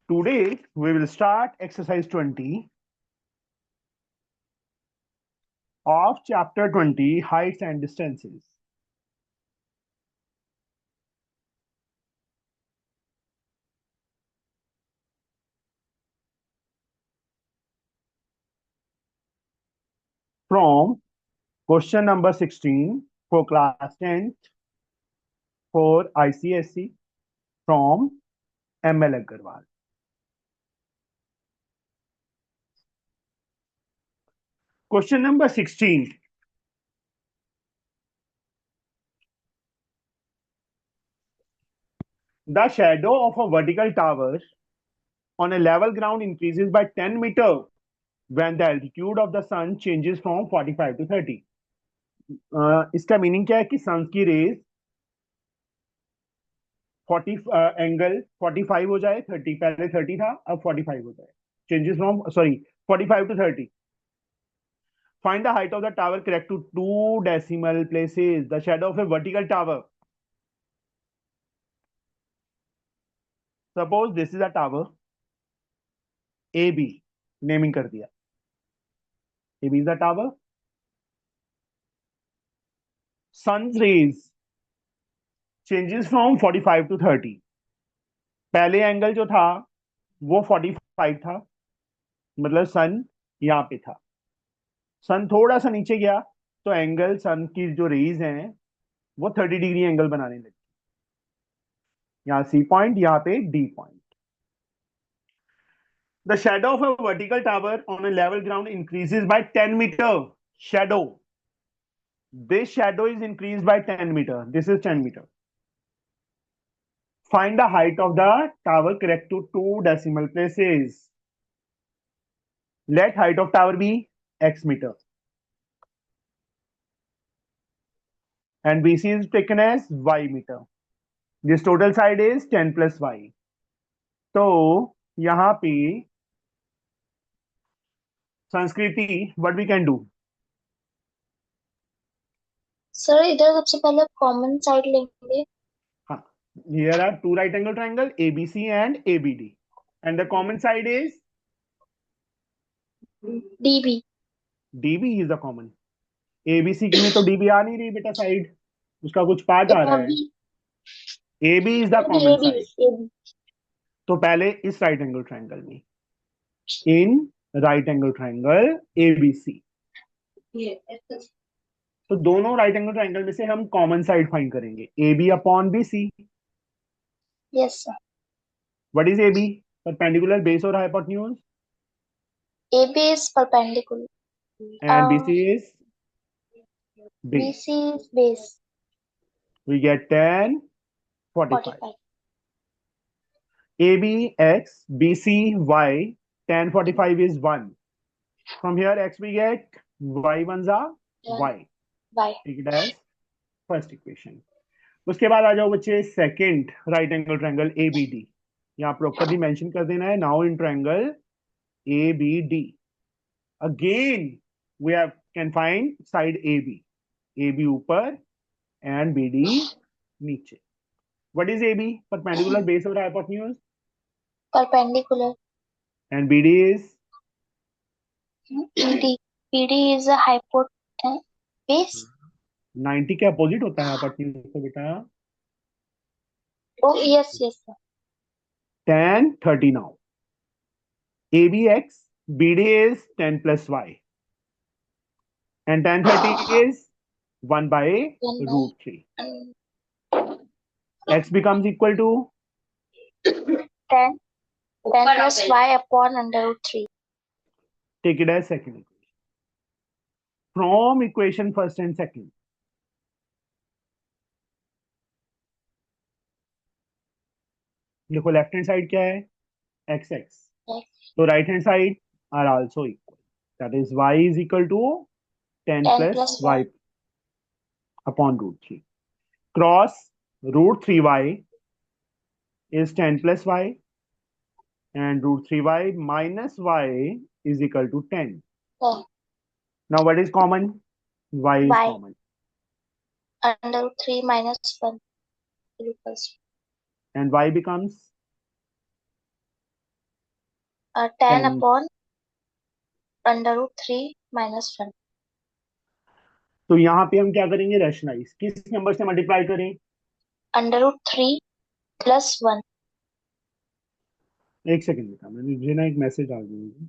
Today we will start exercise 20 of chapter 20, heights and distances. From question number 16 for class 10th for ICSE from ML Agarwal. Question number 16. The shadow of a vertical tower on a level ground increases by 10 meters when the altitude of the sun changes from 45 to 30. इसका meaning क्या है कि सन की raise 40 angle 45 हो जाए 30, पहले 30 था अब 45 हो जाए, changes from 45 to 30. Find the height of the tower correct to 2 decimal places. The shadow of a vertical tower. Suppose this is a tower AB, naming कर दिया. AB is the tower. Sun's rays changes from 45 to 30. पहले angle जो था वो 45 था, मतलब सन यहाँ पे था. सन थोड़ा सा नीचे गया तो एंगल सन की जो रेज हैं वो 30 डिग्री एंगल बनाने लगी. यहाँ C पॉइंट, यहाँ पे D point. The shadow of a vertical tower on a level ground increases by 10 meter. Shadow. This shadow is increased by 10 meter. This is 10 meter. Find the height of the tower correct to 2 decimal places. Let height of tower be x meter. And BC is taken as y meter. This total side is 10 plus y. तो यहाँ पे संस्कृति what we can do? Sir इधर सबसे पहले common side लेंगे. हाँ, here are two right angle triangle ABC and ABD, and the common side is DB. DB is the common. ABC में तो DB आ नहीं रही बेटा साइड, उसका कुछ पार्ट आ रहा है. AB is the common side. तो पहले इस राइट एंगल ट्रायंगल में, in right angle triangle ABC, तो दोनों राइट एंगल ट्रायंगल में से हम कॉमन साइड फाइंड करेंगे. AB upon BC. Yes sir. What is AB? Perpendicular base और hypotenuse. AB is perpendicular and BC is base. BC is base. We get 10 45. AB x BC y 10 45 is 1. From here x we get y ones are y. Take it as first equation. उसके बाद आ जाओ बच्चे second right angle triangle ABD. यहाँ properly mention कर देना है. Now in triangle ABD again we have can find side AB. AB ऊपर and BD नीचे. What is AB? Perpendicular base over hypotenuse. Perpendicular. And BD is BD is a hypotenuse base. 90 के opposite होता है hypotenuse तो बेटा. Oh yes yes sir. Tan 30 now. ABX BD is 10 plus y. And tan 30 is 1 by root 3. X becomes equal to 10 plus y upon under root 3. Take it as second equation. From equation first and second. देखो left hand side क्या है? XX. तो right hand side are also equal. That is y is equal to 10 plus y upon root 3. Cross root 3y is 10 plus y and root 3y minus y is equal to 10. Oh. Now what is common? Y is common. Under root 3 minus 1 equals. And y becomes 10 10। upon √3 minus 1. तो यहाँ पे हम क्या करेंगे, rationalise, किस number से multiply करें? √3 plus 1. एक सेकंड बेटा, मुझे ना एक मैसेज आ गया।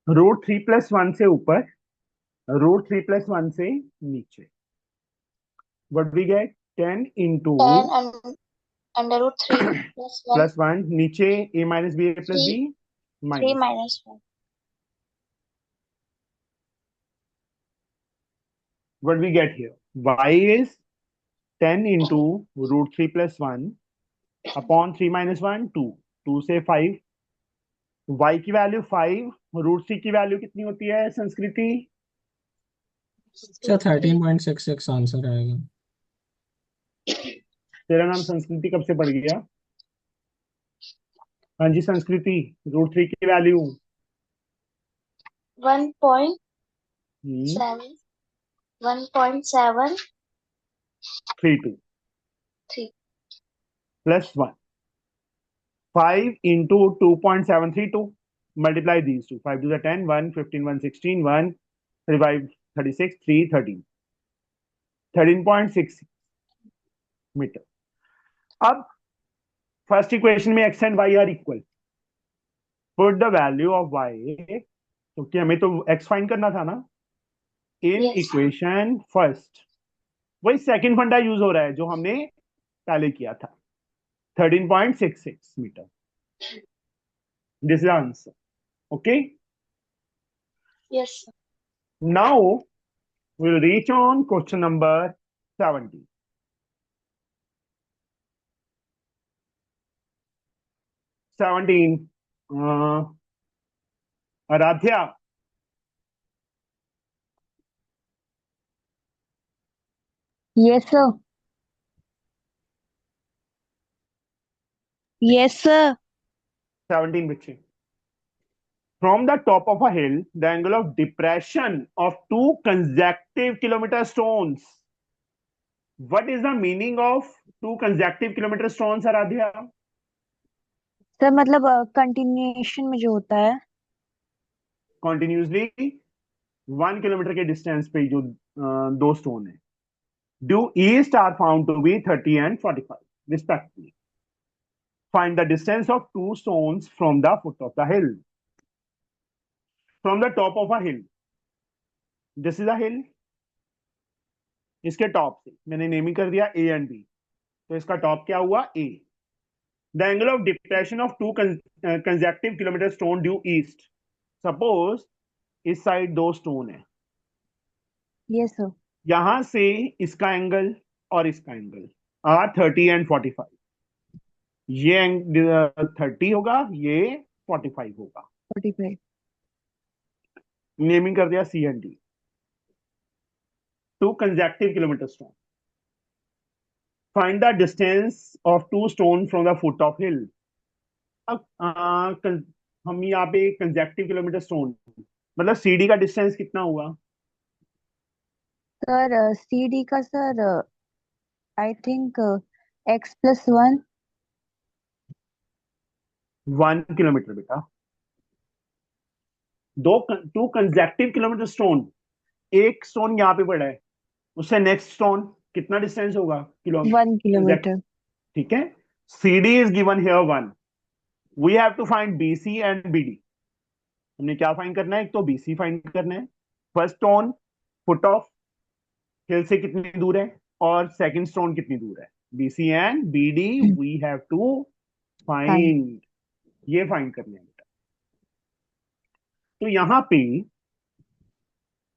√3 + 1 से ऊपर, √3 + 1 से नीचे। What we get? 10 into 10 and √3 plus 1. +1, नीचे a minus b plus 3 b 3 minus. minus 1. What we get here? Y is 10 into √3 + 1 upon 3 minus 1, 2. 2 से 5, y की वैल्यू 5, √3 की वैल्यू कितनी होती है संस्कृति? अच्छा 13.66 आंसर आएगा। तेरा नाम संस्कृति कब से पड़ गया? हाँ जी संस्कृति, √3 की value 1.7 1.7 32 3. plus 1. 5 into 2.732. Multiply these two. 5 to the 10, 1, 15, 1, 16, 1, 35, 36, 3, 13. 13.6 metre. अब फर्स्ट इक्वेशन में x and y are equal. Put the value of y, क्योंकि हमें तो x फाइंड करना था ना, इन Yes. Equation first. वही सेकंड फंडा यूज हो रहा है जो हमने पहले किया था, 13.66 metre. This is answer. Okay, Yes. Now we'll reach on question number 70. 17. आराध्या, Yes, sir. Yes, sir. 17 बच्चे। From the top of a hill, the angle of depression of two consecutive kilometer stones. What is the meaning of two consecutive kilometer stones, आराध्या? Sir मतलब continuation में जो होता है Continuously 1 kilometre के distance पे जो दो स्टोन है, due east are found to be 30 and 45 respectively. Find the distance of two stones from the foot of the hill. From the top of a hill. This is a hill. इसके top से मैंने naming कर दिया A and B, तो इसका top क्या हुआ? A. The angle of depression of two consecutive kilometer stone due east. Suppose इस साइड दो स्टोन है, यस सर यहां से इसका एंगल और इसका एंगल आर 30 and 45. ये 30 होगा, ये 45 होगा। 45 नेमिंग कर दिया C and D. Two consecutive kilometer stone. Find the distance of two stone from the foot of hill. अब हम यहाँ पे कंजेक्टिव किलोमीटर स्टोन, मतलब CD का डिस्टेंस कितना हुआ? सर CD का sir I think x+1 1 kilometre बेटा। टू कंजेक्टिव किलोमीटर स्टोन, एक स्टोन यहाँ पे पड़ा है, उससे नेक्स्ट स्टोन कितना डिस्टेंस होगा? 1 किलोमीटर। ठीक है, CD is given here 1. We have to find BC and BD. हमने क्या फाइंड करना है? एक तो BC फाइंड करना है. फर्स्ट स्टोन फुट ऑफ हिल से कितनी दूर है और सेकंड स्टोन कितनी दूर है. BC and BD we have to find. ये फाइंड करने हैं बेटा. तो यहां पे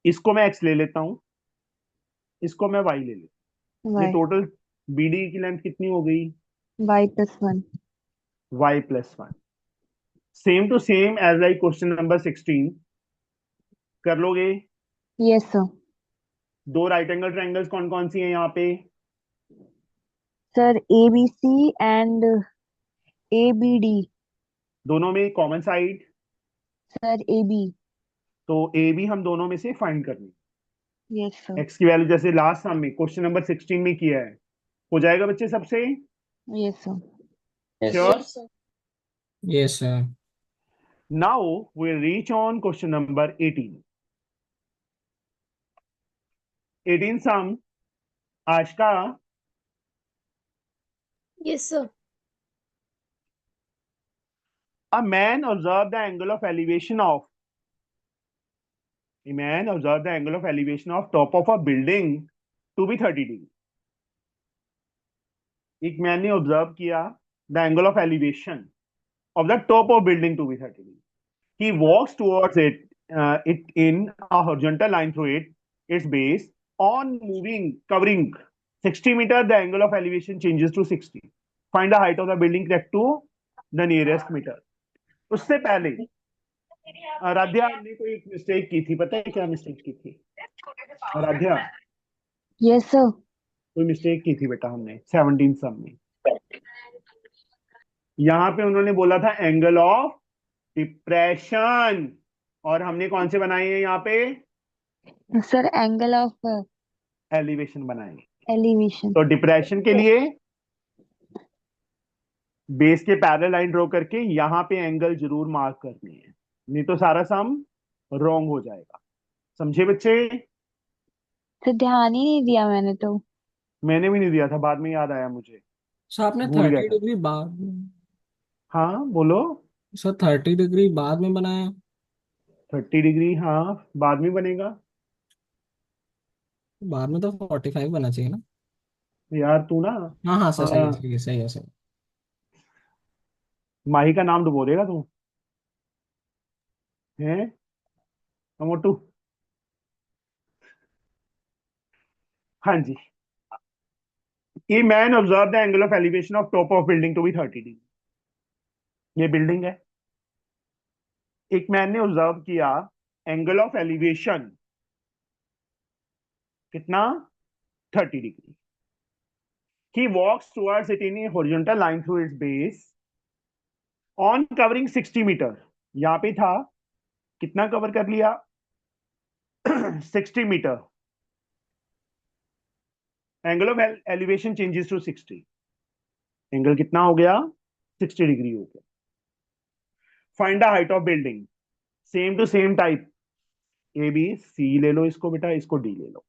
इसको मैं x ले लेता हूं, इसको मैं y ले लेता हूं. ये y टोटल BD की लेंथ कितनी हो गई? y+1. y+1. Same to same as like question number 16. कर लोगे? Yes sir. दो राइट एंगल ट्रायंगल्स कौन कौन सी हैं यहाँ पे? Sir, ABC and ABD. दोनों में कॉमन साइड. Sir, AB. तो ए बी हम दोनों में से फाइंड करनी. Yes sir. एक्स की वैल्यू जैसे लास्ट सम में क्वेश्चन नंबर 16 में किया है. हो जाएगा बच्चे सबसे? Yes sir. Sure? Yes, sir. Yes, sir. Now we reach on question number 18. 18 सम आज का. Yes, sir. A man observed the angle of elevation of top of a building to be 30 degree. एक मैन ने observe किया the angle of elevation of the top of building to be 30 degree. He walks towards it in a horizontal line through its base. On covering 60 meter, the angle of elevation changes to 60. Find the height of the building connect to the nearest meter. उससे पहले आराध्या ने कोई mistake की थी. पता है क्या mistake की थी आराध्या? Yes sir. कोई मिस्टेक की थी बेटा हमने 17 सम में. यहाँ पे उन्होंने बोला था एंगल ऑफ डिप्रेशन और हमने कौन से बनाए हैं यहाँ पे? Sir, angle of एलिवेशन बनाए. elevation. तो डिप्रेशन के लिए बेस के पैरेलल लाइन ड्रॉ करके यहाँ पे एंगल जरूर मार्क करनी है, नहीं तो सारा सम रॉन्ग हो जाएगा. समझे बच्चे? तो ध्यान ही नहीं दिया मैंने तो. मैंने भी नहीं दिया था, बाद में याद आया मुझे, सर आपने भूल गया 30 था. डिग्री बाद में, हाँ बोलो. सर 30 डिग्री बाद में बनाया. 30 डिग्री हाँ बाद में बनेगा बाद में तो 45 बना चाहिए ना. यार. तू ना हाँ हाँ सर, सही है हाँ, सही है सही है सही. माही का नाम डुबो देगा तू है मोटू. हाँ जी. ये man observe the angle of elevation of top of building to be 30 degree. ये बिल्डिंग है. एक मैन ने ऑब्जर्व किया एंगल ऑफ एलिवेशन कितना? 30 degree. He walks towards it in a horizontal line through its base on covering 60 metre. यहां पे था कितना कवर कर लिया? 60 metre. Angle of elevation changes to 60. Angle कितना हो गया? 60 डिग्री हो गया. Find the height of building. Same to same type. A B C ले लो इसको बेटा, इसको डी ले लो.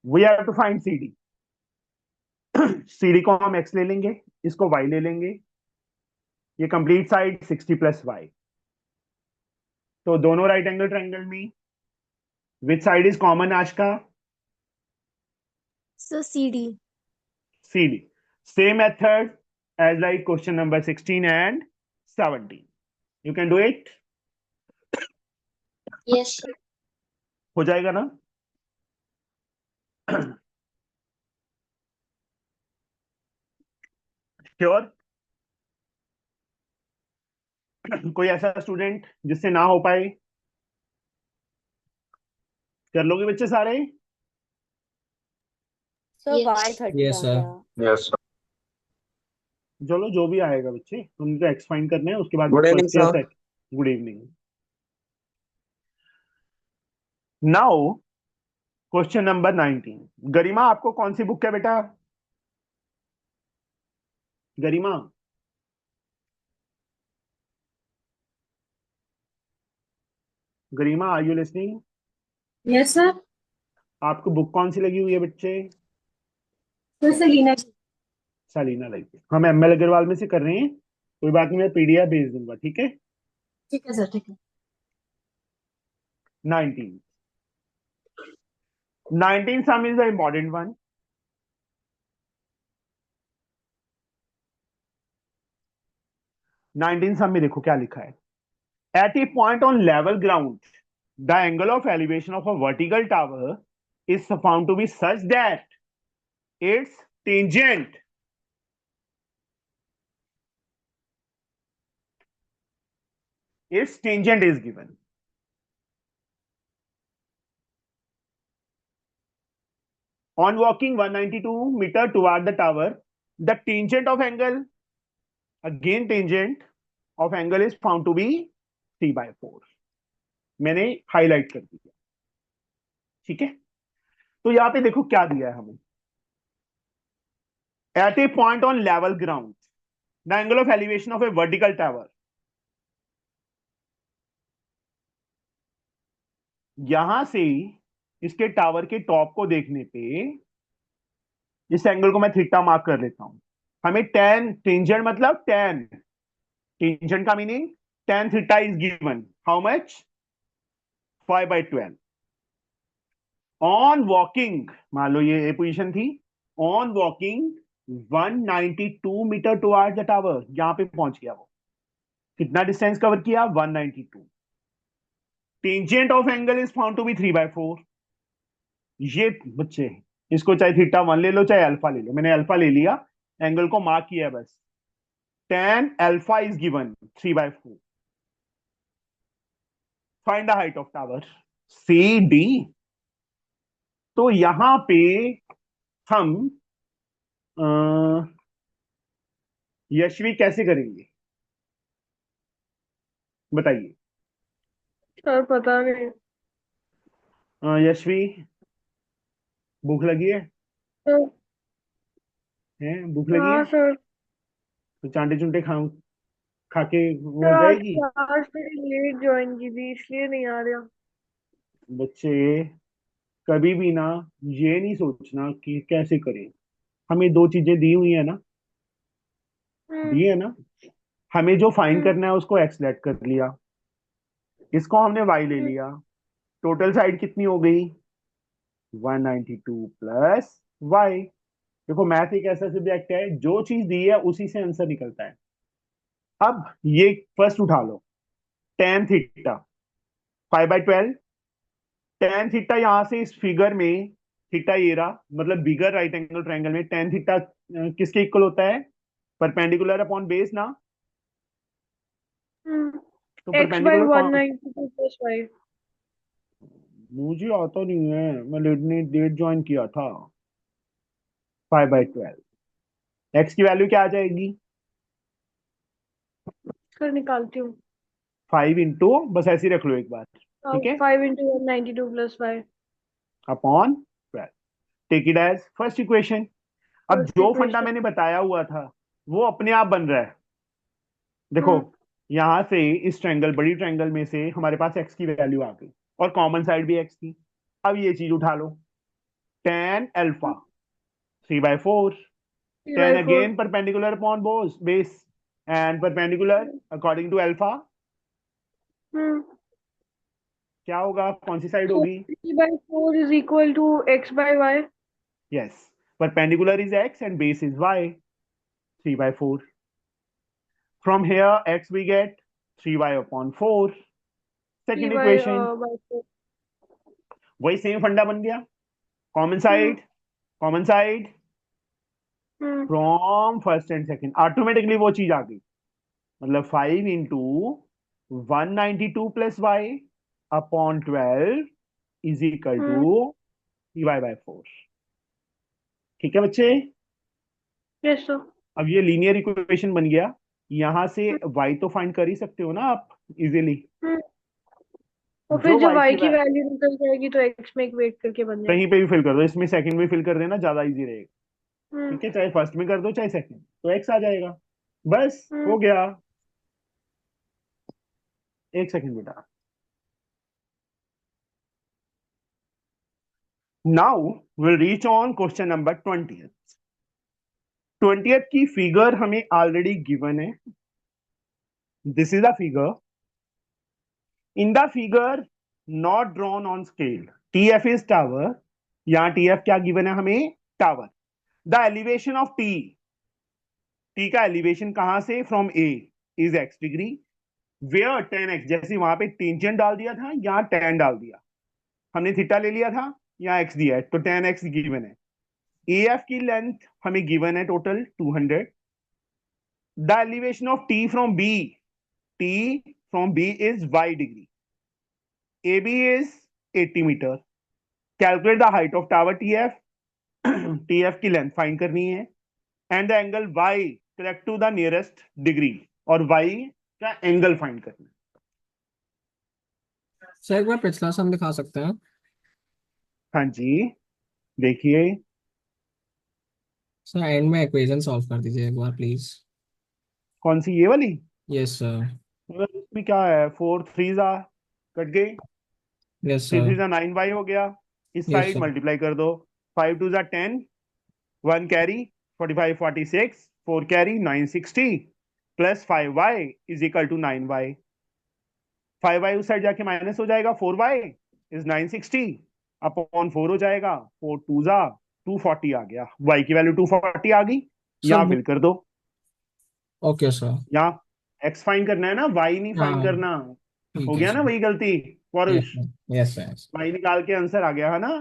We have to find C D. C D को हम एक्स ले लेंगे, इसको वाई ले लेंगे. ये कंप्लीट साइड 60 प्लस वाई. तो दोनों राइट एंगल ट्रायंगल में विच साइड इज कॉमन आज का? So CD. CD. Same method as like question number 16 and 17. You can do it. Yes, sir. हो जाएगा ना? श्योर? कोई ऐसा स्टूडेंट जिससे ना हो पाए? कर लोगे बच्चे सारे? Sir Yes. y30 Yes, आ sir. गया. Yes sir. चलो जो भी आएगा बच्चे, उनको एक्स फाइंड करने हैं, उसके बाद good evening sir. Good evening. Now question number 19. Garima आपको कौन सी बुक है बेटा? Garima Garima are you listening? Yes sir. आपको बुक कौन सी लगी हुई है बच्चे? सर सेलिना की. सालिना लाइक हम एमएल अग्रवाल में से कर रहे हैं, कोई बात नहीं, मैं पीडीएफ भेज दूंगा, ठीक है। ठीक है सर, ठीक है। 19 19 sum is the important one. 19 sum में देखो क्या लिखा है। At a point on level ground, the angle of elevation of a vertical tower is found to be such that its tangent is given. On walking 192 meter toward the tower, the tangent of angle, again tangent of angle is found to be 3/4. मैंने highlight कर दिया, ठीक है। तो यहाँ पे देखो क्या दिया है हमें। At a point on level ground, the angle of elevation of a vertical tower. यहां से इसके टावर के टॉप को देखने पे इस एंगल को मैं थीटा मार्क कर लेता हूं। हमें टेन टेंजेंट मतलब टेंजेंट का meaning tan theta is given, how much, 5/12। On walking, मान लो ये पोजीशन थी, on walking 192 metre towards the tower, यहां पे पहुंच गया वो, कितना डिस्टेंस कवर किया, 192। Tangent of angle is found to be 3/4। ये बच्चे इसको चाहे थीटा 1 ले लो चाहे अल्फा ले लो, मैंने अल्फा ले लिया, एंगल को मार्क किया बस। tan alpha is given 3/4. Find the height of tower CD. तो यहां पे हम यशवी कैसे करेंगे बताइए। सर पता नहीं। यशवी भूख लगी है? सर हैं भूख लगी हाँ है सर। तो चांटे चुंटे खा के वो हो सर आज जाएगी। क्लास मेरी लेट ज्वाइन की थी इसलिए नहीं आ रहा। बच्चे कभी भी ना ये नहीं सोचना कि कैसे करें, हमें दो चीजें दी हुई है ना, दी है ना, हमें जो फाइंड हम्म, करना है उसको एक्स लेट कर लिया, इसको हमने वाई ले लिया, टोटल साइड कितनी हो गई 192 प्लस वाई। देखो मैथ एक ऐसा सब्जेक्ट है, जो चीज दी है उसी से आंसर निकलता है। अब ये फर्स्ट उठा लो, टेन थीटा 5/12, टेन थीटा यहां से इस फिगर में, थीटा ये रहा, मतलब बिगर राइट एंगल ट्रायंगल में टेन थीटा किसके इक्वल होता है, परपेंडिकुलर अपॉन बेस ना, तो एक्स बाई परपेंडिकुलर वन कौन, 92 + 5। मुझे आता नहीं है, मैं लेट ज्वाइन किया था। 5/12, एक्स की वैल्यू क्या आ जाएगी, सर निकालती हूँ। 5 इंटू, बस ऐसे ही रख लो एक बार, ठीक है, 5 × 192 + 5। Upon 12। Take it as first equation. अब फर्स्ट जो फंडा इक्वेशन। मैंने बताया हुआ था वो अपने आप बन रहा है। देखो यहां से इस ट्रायंगल, बड़ी ट्रायंगल में से हमारे पास एक्स की वैल्यू आ गई और कॉमन साइड भी एक्स थी। अब ये चीज उठा लो, ten alpha 3/4, 10 3/4। Again perpendicular upon base and perpendicular according to alpha, क्या होगा, कौन सी साइड So होगी, 3/4 is equal to x by y. Yes, perpendicular is x and base is y, 3/4। From here x we get 3y/4, 3 second by equation, by 4. वही same फंडा बन गया, common side, common side from first and second, automatically वो चीज आ गई, मतलब 5 into 192 plus y upon 12 is equal to 3y/4। ठीक है बच्चे, Yes sir. अब ये लीनियर इक्वेशन बन गया, यहां से y तो फाइंड कर ही सकते हो ना आप इजीली, और फिर जो जब y y की की वैल्यू निकल जाएगी तो x में इक्वेट करके बन जाएगा। कहीं पे भी फिल कर दो, इसमें सेकंड में फिल कर देना, ज्यादा इजी रहेगा, ठीक है, चाहे फर्स्ट में कर दो चाहे सेकंड, तो एक्स आ जाएगा, बस हो गया। एक सेकंड बेटा, now will reach on question number 20। 20th की फिगर हमें ऑलरेडी गिवन है. This is the figure. In the figure not drawn on scale, TF is tower. यहाँ टीएफ क्या गिवन है हमें? Tower. The elevation of T, T का elevation कहां से? From A is x degree. Where tan x, जैसे वहां पे टेंजेंट डाल दिया था, यहाँ tan डाल दिया. हमने थीटा ले लिया था, यहाँ x दिया है, तो tan x गिवन है. AF की लेंथ हमें गिवन है total 200. The elevation of T from B, T from B is y degree. AB is 80 metre. Calculate the height of tower TF. TF की लेंथ फाइंड करनी है. And the angle y correct to the nearest degree, और y का angle find करना है. Sir एक बार पिछला सम दिखा सकते हैं? हाँ जी, देखिए. सर एंड में इक्वेशन सॉल्व कर दीजिए एक बार प्लीज. कौन सी? ये वाली? Yes sir. मतलब इसमें क्या है? 4 3 कट गई. Yes 3 sir. 3 9y हो गया. इस यस साइड सर. मल्टीप्लाई कर दो. 5 2 10, 1 carry 45 46, 4 carry 9 60, plus 5y is equal to 9y. 5y उस साइड जाके माइनस हो जाएगा. 4y इज 960 अपॉन 4 हो जाएगा. 4 2 240 आ गया. y की वैल्यू 240 आ गई. यहाँ सर फिल कर दो. Okay sir. यहाँ x फाइंड करना है ना, y नहीं फाइंड हाँ करना. ठीक हो है गया ना सर. वही गलती यस पौरुष? सर. Yes sir. y निकाल के आंसर आ गया है ना.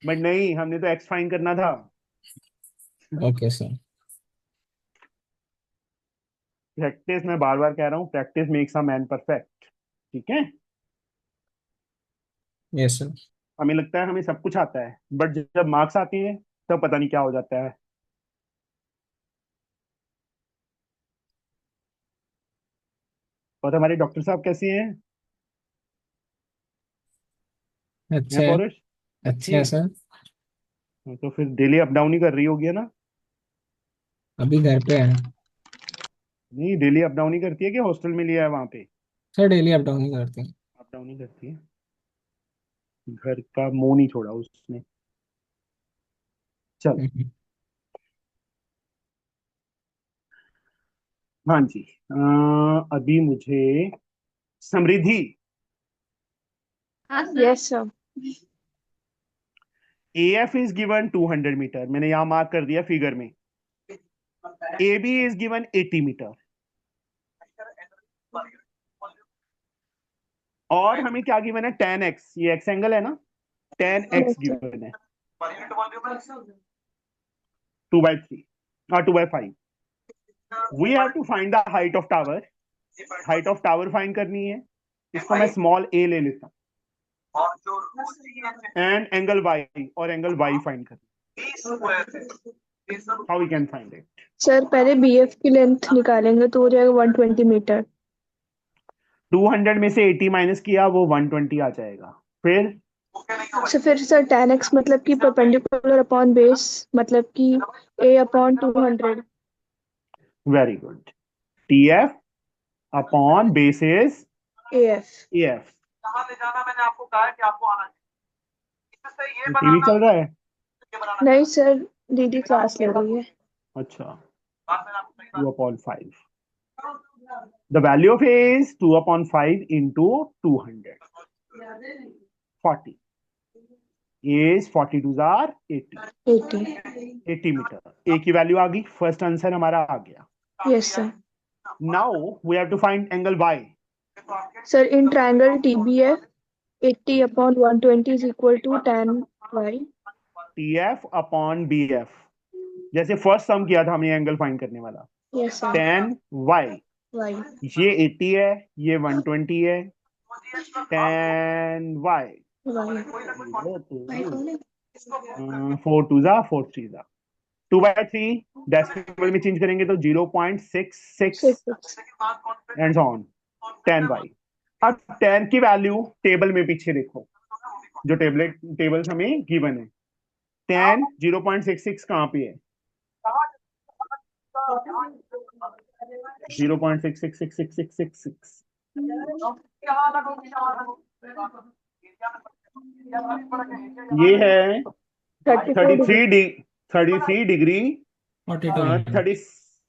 बट नहीं, हमने तो x फाइंड करना था. Okay sir. प्रैक्टिस, मैं बार बार कह रहा हूँ, practice makes a man perfect. ठीक है. Yes sir. हमें लगता है हमें सब कुछ आता है, बट जब मार्क्स आते हैं तब पता नहीं क्या हो जाता है. और हमारे डॉक्टर साहब कैसे हैं? अच्छे हैं हैं. पौरुष? अच्छे हैं सर. तो फिर डेली अप डाउन ही कर रही होगी है ना? अभी घर पे हैं. नहीं, डेली अप डाउन ही करती है कि हॉस्टल में लिया है वहां पे? सर डेली अप डाउन ही करते हैं. अप डाउन ही करती है. घर का मुंह नहीं छोड़ा उसने. चलो. हाँ जी. अभी मुझे Samriddhi, Yes, sir. AF is given 200 metre. मैंने यहां मार्क कर दिया फिगर में. AB is given 80 metre. और हमें क्या गिवन है? tan x. ये x एंगल है ना, tan x Yes, sir. Given है 2/3 और 2/5. We have to find the height of tower. Height of tower find करनी है. इसको मैं स्मॉल a ले लेता हूँ. एंड एंगल y, और एंगल y फाइंड करनी. How we can find it? Sir पहले BF की लेंथ निकालेंगे तो हो जाएगा 120 मीटर. 200 में से 80 माइनस किया, वो 120 आ जाएगा. फिर फिर सर tan x मतलब कि परपेंडिकुलर अपॉन बेस, मतलब कि a upon 200. Very good. TF upon basis AF. AF. TV चल रहा है? नहीं सर, दीदी क्लास ले रही है. अच्छा. 2/5. The value of A is 2/5 into 200. 40 is 42 are 80. 80. 80 metre. A की वैल्यू आ गई. फर्स्ट आंसर हमारा आ गया. Yes, sir. Now we have to find angle Y. Sir, in triangle TBF, 80 upon 120 is equal to tan y. TF upon BF. जैसे first सम किया था हमने angle find करने वाला. Yes, sir. tan Y. Y. ये 80 है, ये 120 है. tan Y. Y. 4 2 4 3 2/3. डेसिमल में चेंज करेंगे तो 0.66 6. And on. tan Y. अब tan की वैल्यू टेबल में पीछे देखो, जो टेबल्स हमें गिवन है. tan 0.66 कहाँ पे है? 0.666666. ये है 34 degree. 33 degree 42 minutes.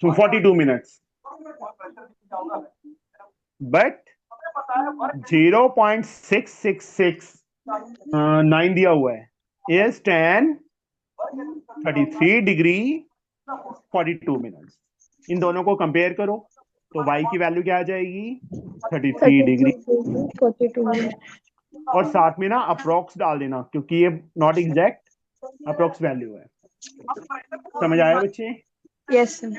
42 minutes. But 0.6669 दिया हुआ है is 10 33 डिग्री 42 मिनट्स. इन दोनों को कंपेयर करो तो y की वैल्यू क्या आ जाएगी 33 डिग्री 42 minutes. और साथ में ना अप्रोक्स डाल देना क्योंकि ये नॉट एग्जैक्ट अप्रोक्स वैल्यू है. समझ आया बच्चे? Yes, sir.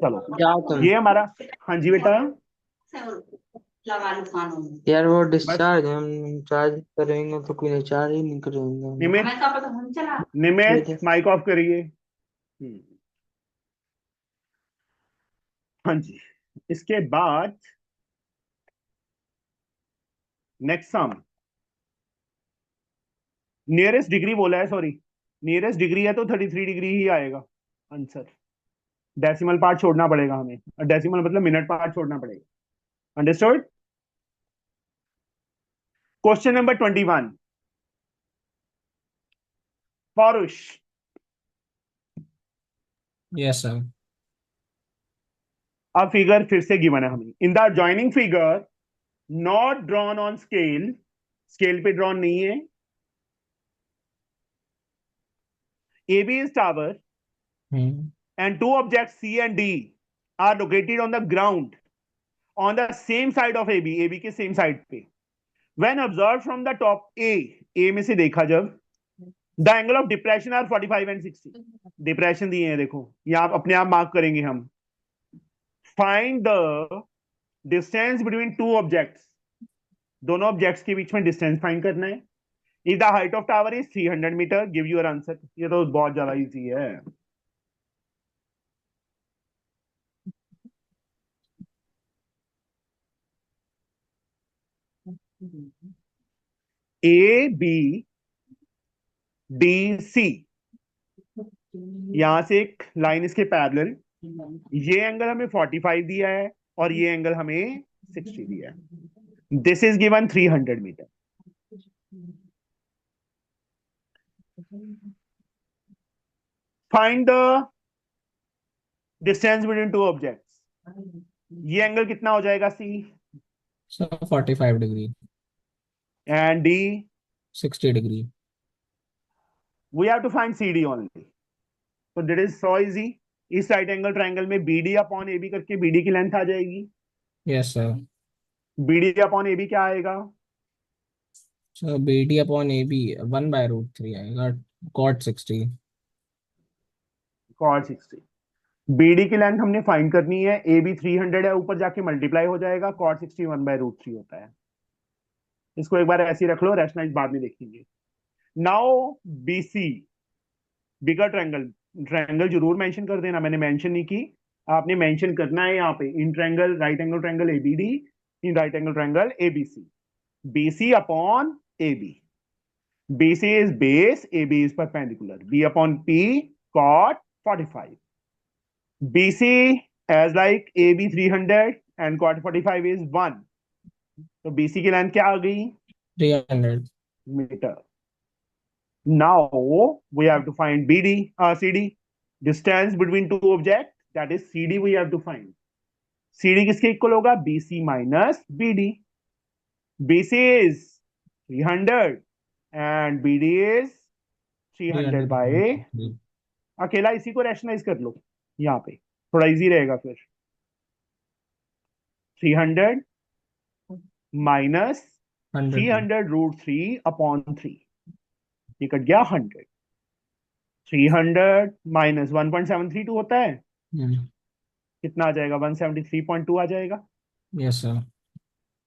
चलो जाओ तुम ये हमारा. हाँ जी बेटा. यार वो डिस्चार्ज हम चार्ज करेंगे तो कोई चार्ज ही नहीं करेंगे. निमित माइक ऑफ करिए. हाँ जी. इसके बाद नेक्स्ट सम. नियरेस्ट डिग्री बोला है, सॉरी नियरेस्ट डिग्री है तो 33 डिग्री ही आएगा आंसर. डेसिमल पार्ट छोड़ना पड़ेगा हमें. डेसिमल मतलब मिनट पार्ट छोड़ना पड़ेगा. अंडरस्टूड? Question number 21. पौरुष. Yes, sir. अब फिगर फिर से गिवन है हमें. In the joining figure not drawn on scale. Scale पे ड्रॉन नहीं है. AB is tower Hmm. and two objects C and D are located on the ground on the same side of AB. AB के same side पे. When observed from the top A में से देखा जब the angle of depression are 45 and 60. Depression दिए हैं देखो. ये आप अपने आप मार्क करेंगे हम. Find the distance between two objects. दोनों ऑब्जेक्ट्स के बीच में डिस्टेंस फाइंड करना है. If the height of tower is 300 meter, give your answer. ये तो बहुत ज्यादा इजी है. ABDC यहां से एक लाइन इसके पैरेलल. ये एंगल हमें 45 दिया है और ये एंगल हमें 60 दिया है. This is given 300 metre. Find the distance between two objects. ये एंगल कितना हो जाएगा C So 45 degree, and D. 60 degree. We have to find CD only. So that is so easy. इस राइट एंगल ट्रायंगल में BD upon AB करके BD की length आ जाएगी. Yes, sir. BD upon AB क्या आएगा? So BD upon AB 1 by root 3 आएगा. Cot 60. cot 60. BD की लेंथ हमने फाइंड करनी है. AB 300 है, ऊपर जाके मल्टीप्लाई हो जाएगा. cot 60 1 by root 3 होता है. इसको एक बार ऐसे ही रख लो, रैशनलाइज बाद में देखेंगे. नाउ BC बिगर ट्रायंगल. ट्रायंगल जरूर मेंशन कर देना, मैंने मेंशन नहीं की. आपने मेंशन करना है यहाँ पे. In triangle right angle triangle ABD, in right angle triangle ABC. BC upon AB. BC is base, AB is perpendicular. B upon P cot 45. BC as like AB 300 and cot 45 is 1. तो BC की length क्या आ गई? 300. Metre. Now we have to find CD. Distance between two objects, that is CD we have to find. CD किसके equal होगा? BC minus BD. BC is 300 and BD is 300 by. अकेला इसी को rationalise कर लो यहाँ पे, थोड़ा इजी रहेगा फिर. 300 माइनस 300 रूट 3 अपॉन 3. ये कट गया 100. 300 माइनस 1.732 होता है. कितना आ जाएगा? 173.2 आ जाएगा. Yes, sir.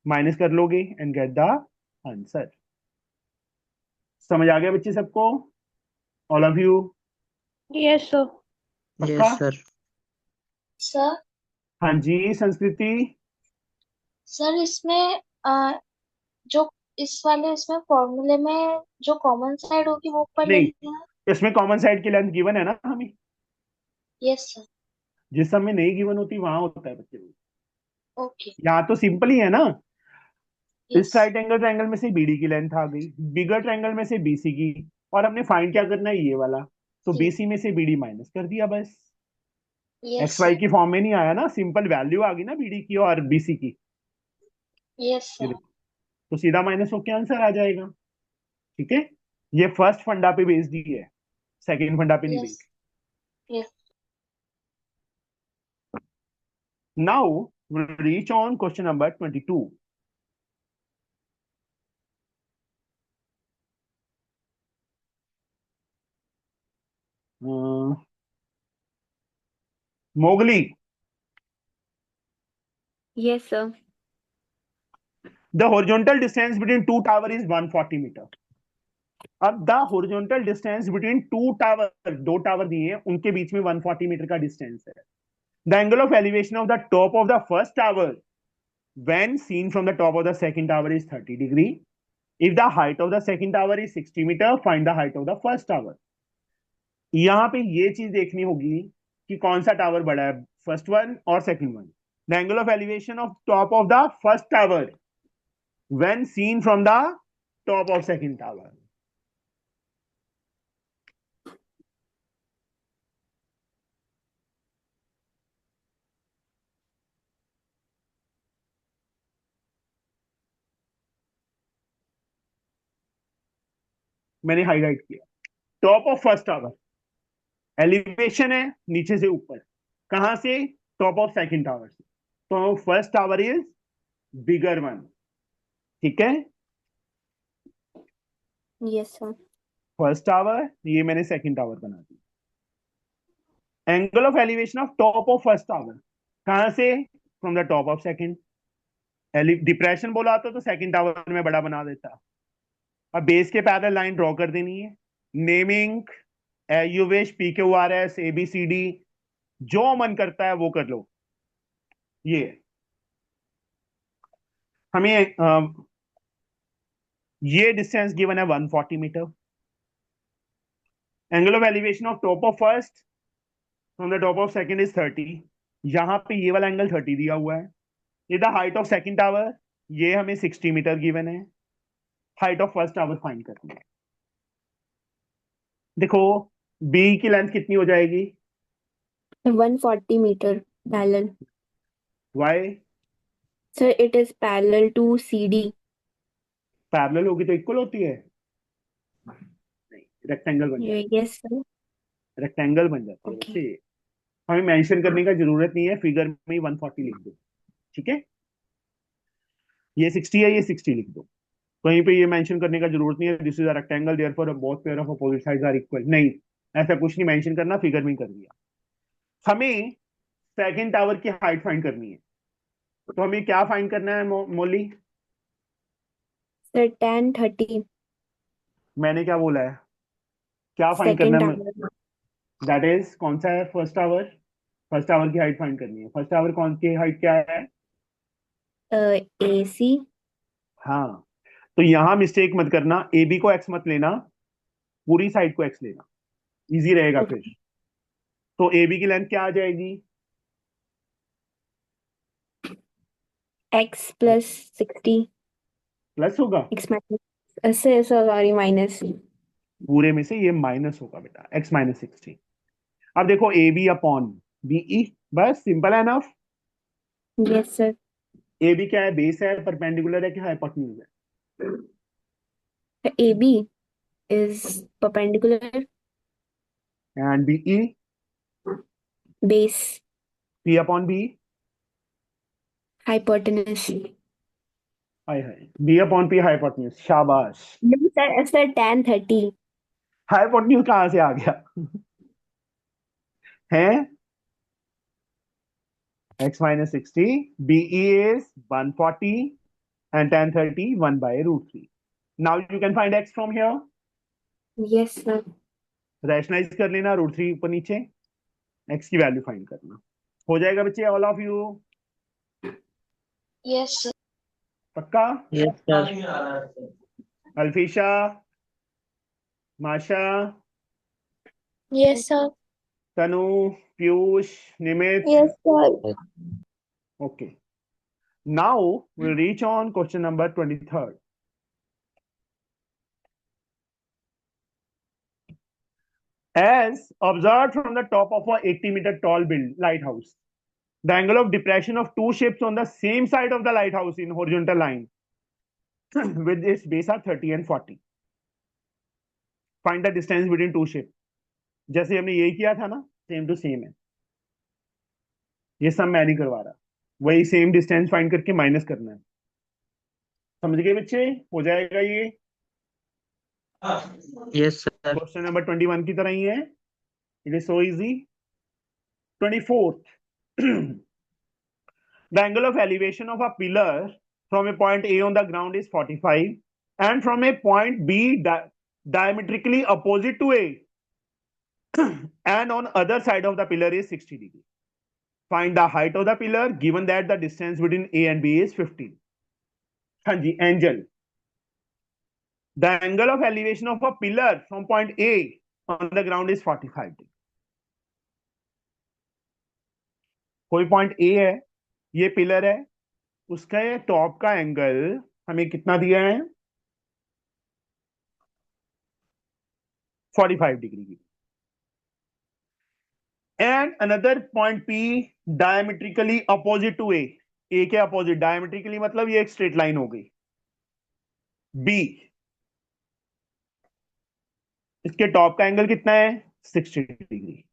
माइनस कर लोगे एंड गेट द आंसर. समझ आ गया बच्चे सबको? All of you? Yes, sir. Yes sir. Sir हाँ जी संस्कृति. सर इसमें जो इस वाले इसमें फॉर्मूले में जो कॉमन साइड होगी वो ऊपर ले नहीं. लेते हैं. इसमें कॉमन साइड की लेंथ गिवन है ना हमें. Yes sir. जिस समय नहीं गिवन होती वहां होता है बच्चे. ओके. यहाँ तो सिंपल ही है ना. इस यस. राइट एंगल ट्रायंगल में से BD की लेंथ आ गई, बिगर ट्रायंगल में से BC की, और हमने फाइंड क्या करना है? ये वाला. तो जी बीसी में से बीडी माइनस कर दिया बस। यस एक्स वाई की फॉर्म में नहीं आया ना, सिंपल वैल्यू आ गई ना बीडी की और बीसी की। यस ये सर देखो, तो सीधा माइनस होके आंसर आ जाएगा। ठीक है, ये फर्स्ट फंडा पे बेस्ड ही है, सेकंड फंडा पे नहीं yes based. Yes Now we'll reach on question number 22. Uh, Mowgli, Yes, sir. the horizontal distance between two towers is 140 meter. अब the horizontal distance between to tower, दो टावर दिए हैं, उनके बीच में 140 मीटर का डिस्टेंस है। The angle of elevation of the top of the first tower when seen from the top of the second tower is 30 degree. If the height of the second tower is 60 meter, find the height of the first tower. यहां पे ये चीज देखनी होगी कि कौन सा tower बड़ा है, फर्स्ट वन और second one. The angle of elevation of top of the first tower when seen from the top of second tower. मैंने हाईलाइट किया top of first tower, elevation है नीचे से ऊपर, कहां से, टॉप ऑफ सेकंड टावर से। तो first tower is bigger one. ठीक है, Yes, sir. फर्स्ट टावर, ये मैंने सेकंड टावर बना दिया। Angle of elevation of top of first tower, कहां से, from the top of second. Depression बोला होता तो सेकंड टावर में बड़ा बना देता। अब बेस के पैरेलल लाइन ड्रॉ कर देनी है। Naming you wish, P Q R S A B C D, जो मन करता है वो कर लो। ये हमें ये डिस्टेंस गिवन है 140 metre. Angle of elevation of top of first from the top of second is 30। यहां पे ये वाला एंगल 30 दिया हुआ है। ये the height of second tower, ये हमें 60 मीटर गिवन है। Height of first tower find करनी है। देखो बी की लेंथ कितनी हो जाएगी, 140 meter parallel. Why Sir, it is parallel to CD. Parallel होगी तो इक्वल होती है, नहीं रेक्टेंगल बन जाती Yes, sir. है, रेक्टेंगल बन जाती है। Okay. वैसे हमें मेंशन करने का जरूरत नहीं है, फिगर में 140 लिख दो। ठीक है, ये 60 है, ये 60 लिख दो। कहीं पे ये मेंशन करने का जरूरत नहीं है this is a rectangle therefore both pair of opposite sides are equal, नहीं ऐसा कुछ नहीं मेंशन करना, फिगर में कर दिया। हमें सेकंड टावर की हाइट फाइंड करनी है, तो हमें क्या फाइंड करना है मोली? Sir, tan 30. मैंने क्या बोला है, क्या फाइंड करना Second है? tower. दैट इज कौन सा है, फर्स्ट टावर। फर्स्ट टावर की हाइट फाइंड करनी है। फर्स्ट टावर कौन की हाइट क्या है? AC. हाँ, तो यहां मिस्टेक मत करना, ए बी को एक्स मत लेना, पूरी साइड को एक्स लेना, इजी रहेगा Okay. फिर। तो ए बी की लेंथ क्या आ जाएगी? X plus 60. प्लस होगा, X minus. Sorry, minus. पूरे में से ये माइनस होगा बेटा, एक्स माइनस 60। अब देखो A B upon B E, बस सिंपल है ना। Yes, sir. ए बी क्या है, बेस है, परपेंडिकुलर है कि हाइपोटेन्यूज है? The AB is perpendicular. And B E, Base. P upon B, Hypotenuse. हाय हाय, बी अपॉन पी हाइपोटेन्यूज, शाबाश। No, sir, tan 30. हाइपोटेन्यूज कहां से आ गया है? x minus 60, BE is 140 and tan 30 1 by root 3. Now you can find x from here. Yes, sir. Rationalise कर लेना, root 3 ऊपर नीचे, x की वैल्यू फाइंड करना। हो जाएगा बच्चे, ऑल ऑफ यू? यस पक्का? Yes sir. Alfisha, Masha, yes sir Tanu, Piyush, Nimit? Yes sir Okay. Now we'll reach on question number 23rd. as observed from the top of a 80-meter tall lighthouse. The angle of depression of two ships on the same side of the lighthouse in horizontal line with its base are 30 and 40. Find the distance between two ships. जैसे हमने ये किया था ना, same to same है. ये सब मैं नहीं करवा रहा, वही सेम डिस्टेंस फाइंड करके माइनस करना है. समझ गए बच्चे? हो जाएगा ये. Yes sir. क्वेश्चन नंबर 21 की तरह ही है. It is so easy. 24th. The angle of elevation of a pillar from a point A on the ground is 45 and from a point B diametrically opposite to A and on other side of the pillar is 60 degree. Find the height of the pillar given that the distance between A and B is 15. Hanji, Angel. The angle of elevation of a pillar from point A on the ground is 45 degree. कोई point A है, ये pillar है, उसका ये top का angle हमें कितना दिया है? 45 डिग्री की. And another point P diametrically opposite to A. A के अपोजिट, डायमेट्रिकली मतलब ये एक स्ट्रेट लाइन हो गई. बी, इसके टॉप का एंगल कितना है? 60 degree.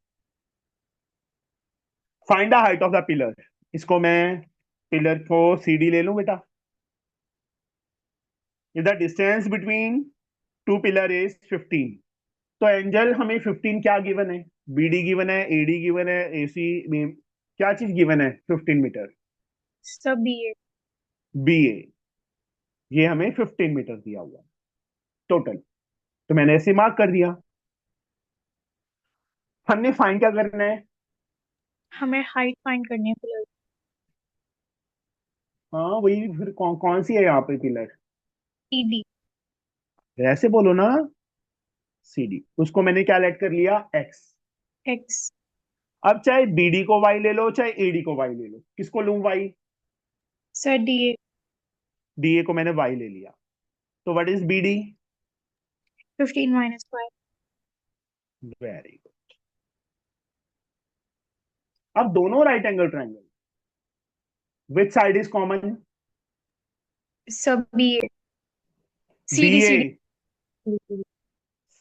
Find the height of the pillar. इसको मैं पिलर को CD ले लूं बेटा. If the distance between to pillar is 15, तो एंजल हमें 15 क्या गिवन है? BD गिवन है, AD गिवन है, AC में क्या चीज गिवन है? 15 मीटर. सब BA ये हमें 15 मीटर दिया हुआ टोटल, तो मैंने ऐसे मार्क कर दिया. हमने फाइंड क्या करना है? हमें हाइट फाइंड करनी है पिलर. हाँ वही, फिर कौन सी है यहाँ पे पिलर? CD. ऐसे बोलो ना, CD. उसको मैंने क्या लेट कर लिया? X. X. अब चाहे BD को Y ले लो, चाहे AD को Y ले लो. किसको लूं? Y. Sir DA. DA को मैंने Y ले लिया. तो what is BD? 15 minus 5. Very good. अब दोनों right angle triangle, which side is common? सब BA. CD. BA.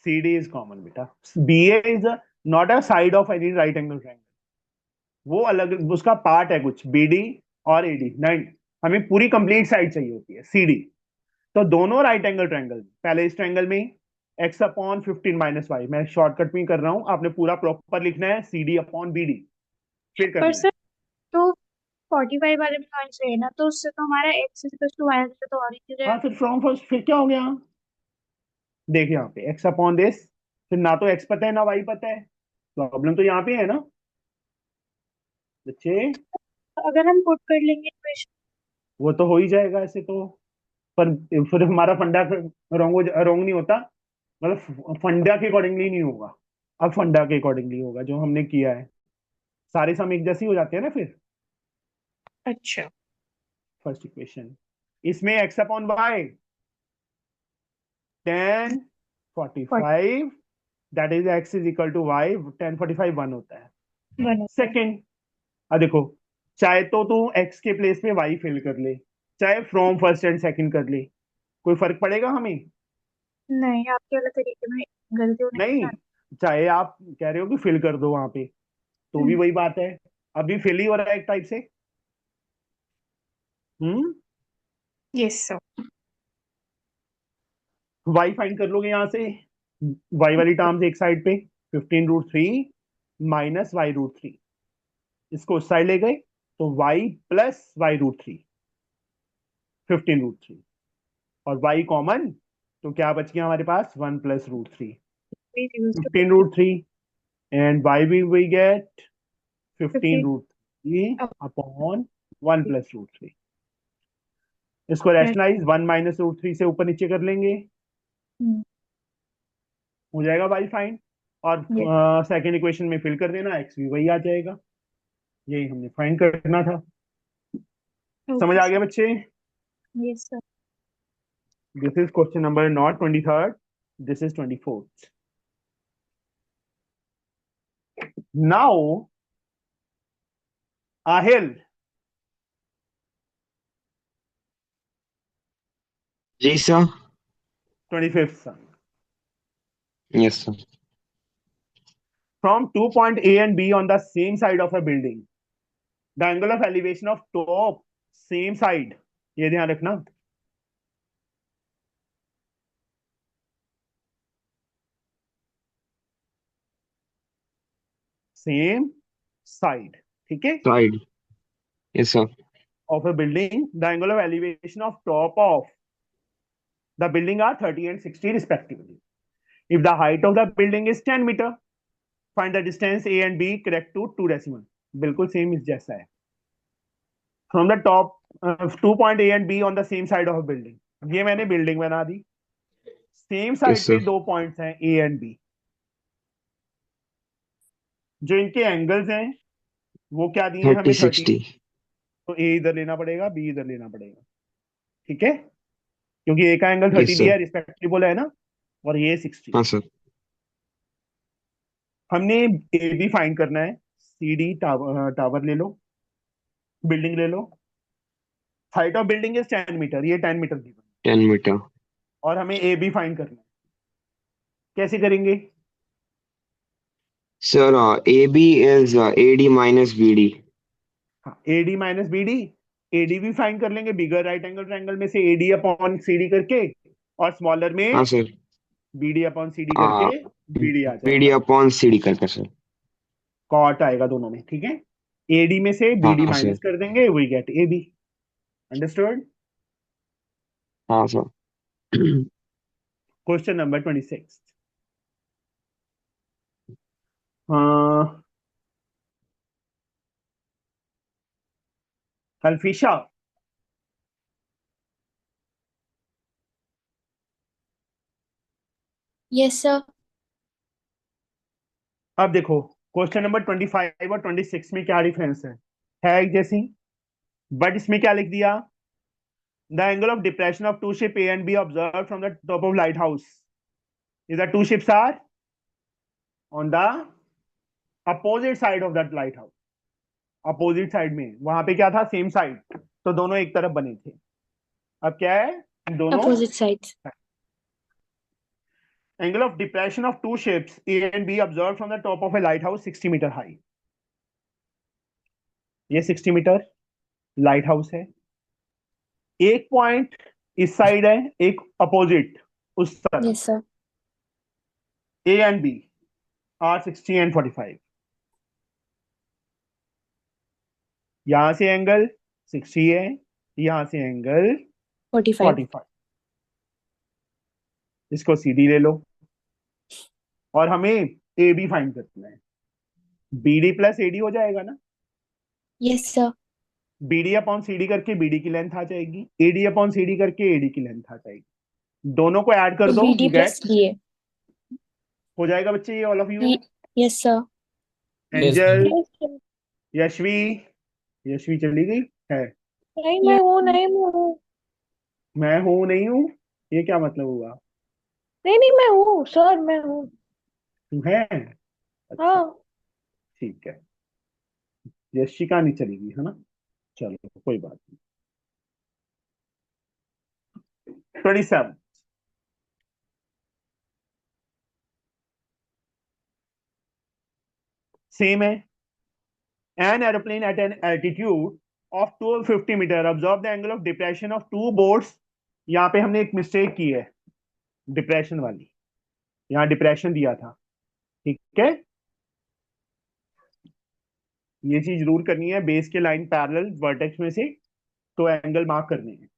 CD is common बेटा. BA is not a side of any right angle triangle. वो अलग, उसका पार्ट है कुछ. BD और AD नहीं, हमें पूरी कंप्लीट साइड चाहिए होती है CD. तो दोनों राइट एंगल ट्रायंगल, पहले इस ट्रायंगल में x अपॉन 15 माइनस वाई, मैं शॉर्टकट में कर रहा हूं, आपने पूरा प्रॉपर लिखना है. CD अपॉन BD फिर करना पर है. सर तो 45 वाले में पॉइंट है ना, तो उससे तो हमारा x इक्वल टू y तो और ही हाँ, फिर फ्रॉम फर्स्ट फिर क्या हो गया? देख यहाँ पे x अपॉन दिस, फिर ना तो x पता है ना y पता है. प्रॉब्लम तो यहाँ पे है ना बच्चे. अगर हम पुट कर लेंगे इक्वेशन. वो तो हो ही जाएगा ऐसे तो, पर फिर हमारा फंडा रॉन्ग नहीं होता, मतलब फंडा के अकॉर्डिंगली नहीं होगा. अब फंडा के अकॉर्डिंगली होगा जो हमने किया है. सारे सम एक जैसे ही हो जाते हैं ना फिर. अच्छा. फर्स्ट इक्वेशन, इसमें x upon y 1045, that is x is equal to y. 1045 1 होता है. सेकेंड, अब देखो, चाहे तो तू x के प्लेस में y फिल कर ले, चाहे फ्रॉम फर्स्ट एंड सेकंड कर ले, कोई फर्क पड़ेगा हमें? नहीं, आपके वाले तरीके में गलती होने के नहीं, कारण. चाहे आप कह रहे हो कि फिल कर दो वहां पे, तो भी वही बात है. अभी फिल ही हो रहा है एक टाइप से. Yes sir. y फाइंड कर लोगे यहां से. y वाली टर्म्स एक साइड पे, 15√3 माइनस y√3, इसको उस साइड ले गए तो y प्लस y√3, 15√3 और y कॉमन, तो क्या बच गया हमारे पास? 1 plus √3, 15√3 and y we get 15√3 upon 1 plus √3. इसको रैशनलाइज 1 माइनस √3 से ऊपर नीचे कर लेंगे, हो जाएगा y फाइंड. और सेकंड इक्वेशन में फिल कर देना, x भी वही आ जाएगा. यही हमने फाइंड करना था. समझ आ गया बच्चे? Yes sir. This is question number not 23rd, this is 24th. Now, a hill जी sir. 25th son. Yes sir. From 2 point A and B on the same side of a building. The angle of elevation of top same side. ये ध्यान रखना. Same side. ठीक है? Side. Yes sir. Of a building, the angle of elevation of top of the building are 30 and 60 respectively. If the height of the building is 10 meter, find the distance A and B correct to 2 decimal. बिल्कुल same इस जैसा है. From the top 2 point A and B on the same side of a building. ये मैंने building बना दी. Same side Yes पे sir. दो points हैं A and B. जो इनके एंगल्स हैं वो क्या दिए हैं हमें 30 30. 60. तो A इधर लेना पड़ेगा, B इधर लेना पड़ेगा. ठीक है? क्योंकि A का एंगल 30 Yes दिया sir. है, रिस्पेक्टिबल है ना, और ये 60. हाँ sir. हमने ए बी फाइंड करना है. CD टावर ले लो, बिल्डिंग ले लो. Height of building is 10 metre, ये 10 मीटर गिवन, 10 meter. और हमें ए बी फाइंड करना है. कैसे करेंगे? Sir, AB is AD minus BD. हाँ, AD माइनस BD. AD भी फाइंड कर लेंगे बिगर राइट एंगल ट्रायंगल में से AD अपॉन CD करके, और स्मॉलर में हाँ sir. BD अपॉन CD आ, करके BD आ BD जाएगा. upon CD करके sir. कॉट आएगा दोनों में. ठीक है? AD में से BD हाँ माइनस sir. कर देंगे, वी गेट AB. अंडरस्टूड? हाँ sir. Question number 26. हाँ, अल्फिशा, यस सर. अब देखो क्वेश्चन नंबर 25 और 26 में क्या डिफरेंस है एक जैसी, बट इसमें क्या लिख दिया? The angle of depression of two ship A and B observe from the top of lighthouse is the two ships are on the opposite side of that lighthouse. Opposite side में, वहां पे क्या था? Same side, तो दोनों एक तरफ बने थे. अब क्या है? दोनों opposite sides. Angle of depression of two ships A and B observe from the top of a lighthouse 60 metre high. ये 60 मीटर लाइट हाउस है. एक पॉइंट इस साइड है, एक अपोजिट उस तरफ. Yes sir. A and B are 60 and 45. यहां से एंगल 60 है, यहां से एंगल 45. 45. इसको CD ले लो, और हमें AB फाइंड करना है. BD प्लस AD हो जाएगा ना. Yes sir. BD upon CD करके BD की लेंथ आ जाएगी, AD अपॉन CD करके AD की लेंथ आ जाएगी. दोनों को ऐड कर दो, BD you plus get. DA. हो जाएगा बच्चे ये all of you. Yes sir. Yes, Angel, sir. Yashvi, Yashvi चली गई है. नहीं मैं हूँ, नहीं मैं हूँ, मैं हूं नहीं हूं, ये क्या मतलब हुआ? नहीं नहीं मैं हूँ सर, मैं हूँ. तू है? अच्छा, हाँ. ठीक है. यशिका नहीं चलेगी है ना. चलो कोई बात नहीं. 27. सेम है. An aeroplane at an altitude of 250 meter observe the angle of depression of two boats. यहाँ पे हमने एक मिस्टेक की है, डिप्रेशन वाली. यहाँ डिप्रेशन दिया था. ठीक है? ये चीज जरूर करनी है. बेस के लाइन पैरेलल वर्टेक्स में से तो एंगल मार्क करने हैं.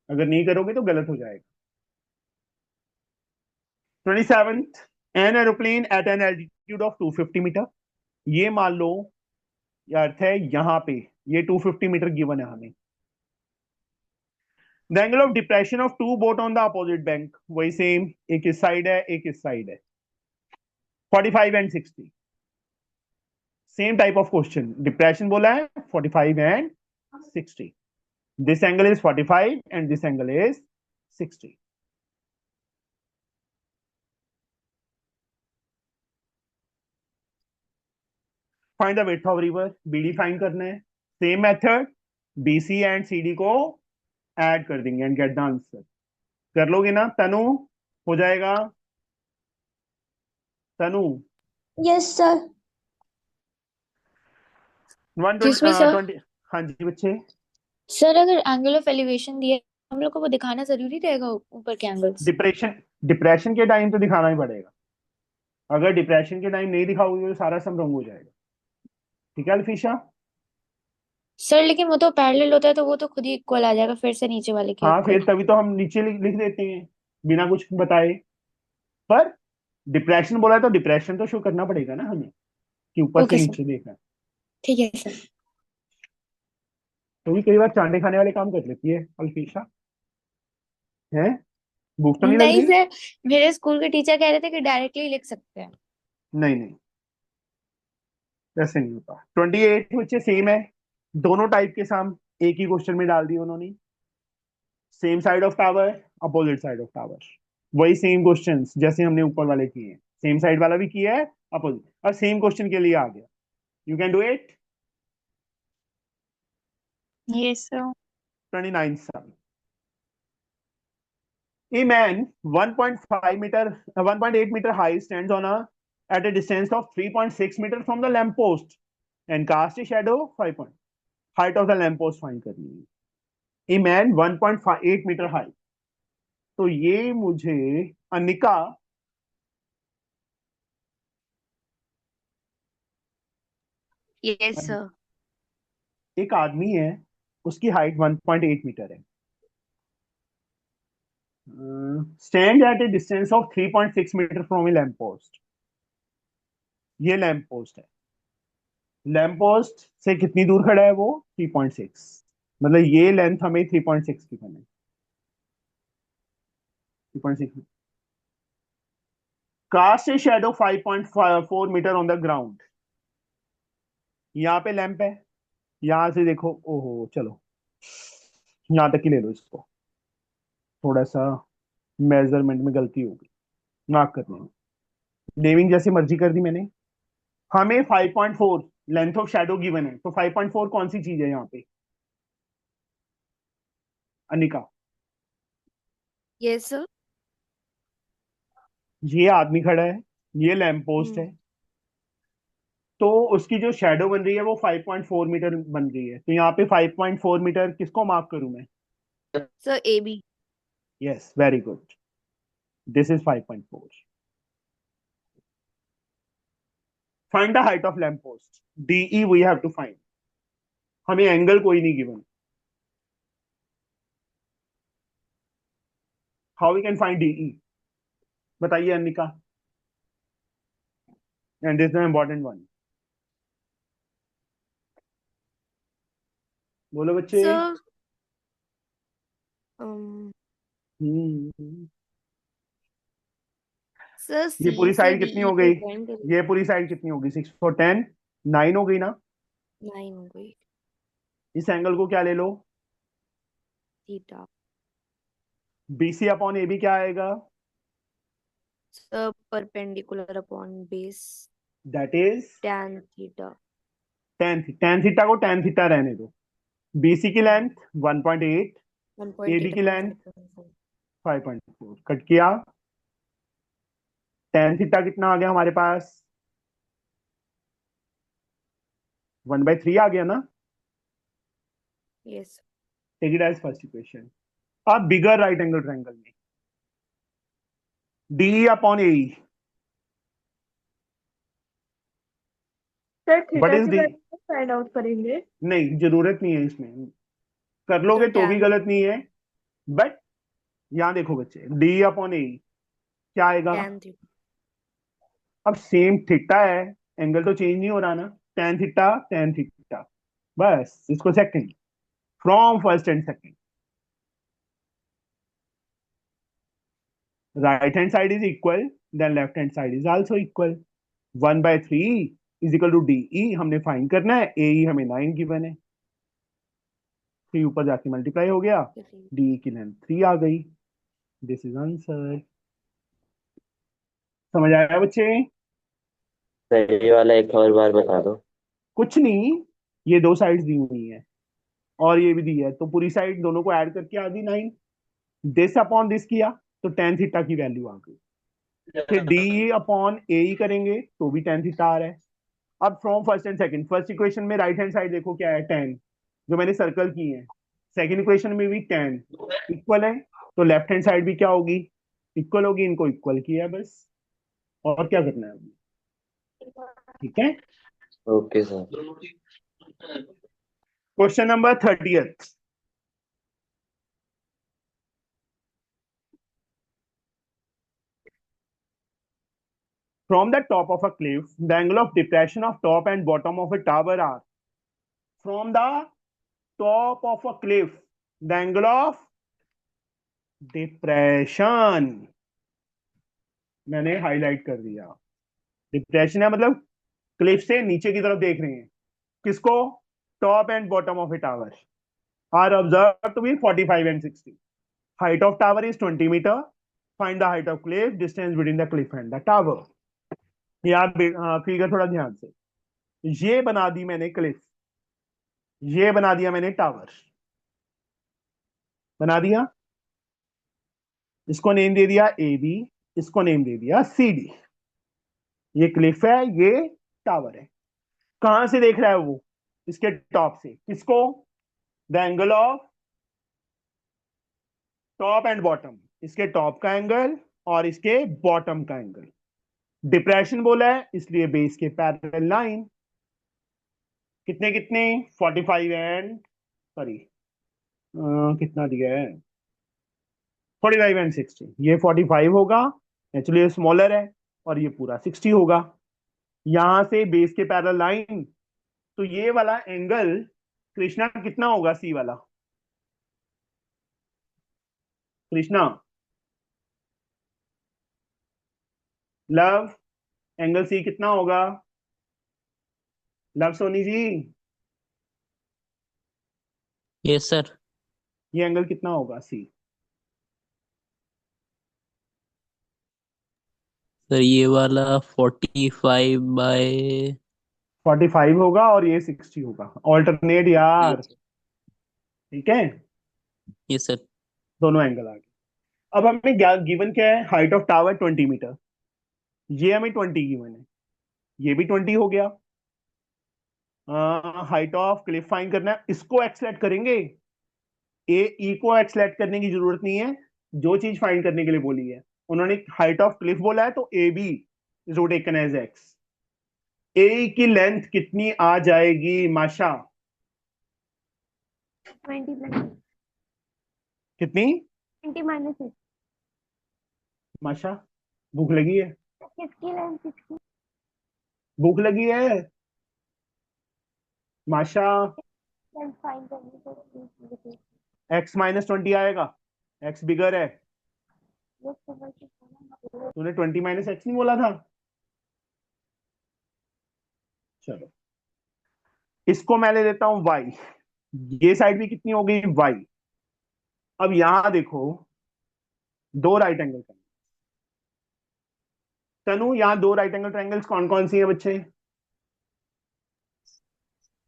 अगर नहीं करोगे तो गलत हो जाएगा. 27th. An aeroplane at an altitude of 250 meter. ये मान लो ये अर्थ है यहाँ पे, ये 250 मीटर गिवन है हमें. The angle of depression of two boat on the opposite bank, वही सेम, एक इस साइड है एक इस साइड है. 45 and 60. Same type of question. Depression बोला है, 45 and 60. This angle is 45 and this angle is 60. Find the width of river, BD find करना है। Same method, BC and CD को ऐड कर देंगे एंड गेट द आंसर। कर लोगे ना तनु? हो जाएगा तनु? Yes sir. जिसमें सर 120। हाँ जी बच्चे। सर अगर एंगल ऑफ एलिवेशन दिया हम लोग को वो दिखाना जरूरी रहेगा ऊपर के एंगल्स? डिप्रेशन, डिप्रेशन के टाइम तो दिखाना ही पड़ेगा। अगर डिप्रेशन के टाइम नहीं दिखाओगे तो सारा सम रंग हो जाएगा। ठीक है अल्फीशा? सर लेकिन वो तो पैरेलल होता है तो वो तो खुद ही इक्वल आ जाएगा फिर से नीचे वाले के हाँ इक्वल। फिर तभी तो हम नीचे लिख देते हैं बिना कुछ बताए। पर डिप्रेशन बोला है तो डिप्रेशन तो शो करना पड़ेगा ना हमें कि ऊपर से ओके सर, नीचे देखना है। ठीक है सर। तो भी कई बार चांटे खाने वाले काम कर लेती है अल्फीशा। है? भूख तो नहीं लग नहीं रही? सर, मेरे स्कूल के टीचर कह रहे थे कि डायरेक्टली लिख सकते हैं। नहीं नहीं, ऐसे नहीं होता। 28 बच्चे सेम है, दोनों टाइप के सम एक ही क्वेश्चन में डाल दिए उन्होंने। Same side of tower, opposite side of tower, वही सेम क्वेश्चंस जैसे हमने ऊपर वाले किए हैं, सेम साइड वाला भी किया है, अपोजिट, और सेम क्वेश्चन के लिए आ गया। You can do it. Yes sir. 29 sum. A man 1.5 meter 1.8 meter high stands on a at a distance of 3.6 meter from the lamp post and cast a shadow 5 point height of the lamp post find करनी है। A man 1.8 meter high, तो ये मुझे Anika yes sir. एक आदमी है, उसकी height 1.8 metre है, stand at a distance of 3.6 metre from a lamp post. ये लैम्प पोस्ट है, लैम्प पोस्ट से कितनी दूर खड़ा है वो? 3.6, मतलब ये लेंथ हमें 3.6 की बने, 3.6। Cast a shadow 5.4 metre on the ground. यहाँ पे लैंप है, यहां से देखो, ओहो चलो यहां तक ही ले लो इसको, थोड़ा सा मेजरमेंट में गलती हो गई, मार्क करने में, नेमिंग जैसी मर्जी कर दी मैंने। हमें 5.4 लेंथ ऑफ शेडो गिवन है, तो 5.4 कौन सी चीज है यहाँ पे अनिका? Yes sir. ये आदमी खड़ा है, ये लैंप पोस्ट है, तो उसकी जो शेडो बन रही है वो 5.4 मीटर बन रही है, तो यहाँ पे 5.4 मीटर किसको मार्क करूं मैं? Sir A B. Yes very good, this is 5.4। Find the height of lamp post, DE we have to find. हमें एंगल कोई नहीं given, how we can find DE? बताइए Anika, and this the important one. बोलो बच्चे। Sir हम्म, sir ये सी पूरी से side कितनी डीई हो पे गई? ज्वाइन कर ये पूरी साइड कितनी होगी? 6 for 10, 9 हो गई ना? 9 हो गई। इस एंगल को क्या ले लो? Theta. BC upon A B क्या आएगा? Sir perpendicular upon base that is tan theta. tan theta को tan थीटा रहने दो। बीसी की लेंथ 1.8, ए बी 1.8 की अपॉन लेंथ 5.4। 5.4, कट किया। tan थीटा कितना आ गया हमारे पास? 1/3 आ गया ना? Yes. Take it as first equation. अब बिगर राइट एंगल ट्रायंगल में D upon A, sir what theta is की डी? वैल्यू फाइंड आउट करेंगे। नहीं जरूरत नहीं है इसमें, कर सर लोगे तो भी tan। गलत नहीं है, बट यहां देखो बच्चे, डी अपॉन ए क्या आएगा? tan theta. अब सेम थीटा है, एंगल तो चेंज नहीं हो रहा ना, tan थीटा, बस इसको second, from first and second, right hand side is equal, then left hand side is also equal. 1/3 is equal to D, हमने फाइंड करना है, ए हमें 9 गिवन है, 3 ऊपर जाके मल्टीप्लाई हो गया, डी की लेंथ 3 आ गई, दिस इज आंसर। समझ आया बच्चे? सही वाला एक और बार बता दो। कुछ नहीं, ये दो साइड्स दी हुई है और ये भी दी है, तो पूरी साइड दोनों को ऐड करके आ गई 9। दिस अपॉन दिस किया तो tan थीटा की वैल्यू आ गई। फिर डी अपॉन ए ही करेंगे तो भी tan थीटा आ रहा है। अब from first and second, first equation में राइट हैंड साइड देखो क्या है, tan, जो मैंने सर्कल की है। सेकंड इक्वेशन में भी tan इक्वल है, तो लेफ्ट हैंड साइड भी क्या होगी, इक्वल होगी। इनको इक्वल किया है बस, और क्या करना है अभी। ठीक है, okay sir. Question number 30th। From the top of a cliff, the angle of depression of top and bottom of a tower are. From the top of a cliff, the angle of depression मैंने highlight कर दिया। Depression है मतलब Cliff से नीचे की तरफ देख रहे हैं, किसको, top and bottom of a tower are observe to be 45 and 60. Height of tower is 20 meter. Find the height of cliff, distance between the cliff and the tower. यहाँ फिगर थोड़ा ध्यान से, ये बना दी मैंने क्लिफ, ये बना दिया मैंने टावर, बना दिया। इसको नेम दे दिया ए बी, इसको नेम दे दिया सी डी। ये क्लिफ है, ये टावर है। कहां से देख रहा है वो, इसके टॉप से। किसको, the angle of top and bottom, इसके टॉप का एंगल और इसके बॉटम का एंगल। डिप्रेशन बोला है इसलिए बेस के पैरेलल लाइन। कितने कितने, 45 एंड सॉरी कितना दिया है, 45 एंड 60। ये 45 होगा, एक्चुअली ये स्मॉलर है, और ये पूरा 60 होगा। यहां से बेस के पैरेलल लाइन, तो ये वाला एंगल कृष्णा कितना होगा, सी वाला, कृष्णा लव, एंगल सी कितना होगा, love Soni ji, yes sir. ये एंगल कितना होगा सी। सर ये वाला 45 बाय 45 होगा और ये 60 होगा, ऑल्टरनेट यार। ठीक है, यस सर। दोनों एंगल आ गए। अब हमें गिवन क्या है, हाइट ऑफ टावर 20 मीटर, ये हमें 20 गिवन है, ये भी 20 हो गया। हाइट ऑफ क्लिफ फाइंड करना है, इसको एक्सलेट करेंगे, ए ई को एक्सलेट करने की जरूरत नहीं है, जो चीज फाइंड करने के लिए बोली है उन्होंने हाइट ऑफ क्लिफ बोला है, तो A B is taken as x. A की लेंथ कितनी आ जाएगी माशा, 20 कितनी -6 माशा, भूख लगी है, किसकी लेंथ 60 भूख लगी है माशा। लेंथ फाइंड करनी पड़ेगी। एक्स -20 आएगा, एक्स बिगर है, तूने 20 - x नहीं बोला था। चलो इसको मैं ले लेता हूं y, ये साइड भी कितनी हो गई y। अब यहां देखो, दो राइट एंगल ट्रायंगल, तनु यहाँ दो राइट एंगल ट्रायंगल्स कौन कौन सी है बच्चे,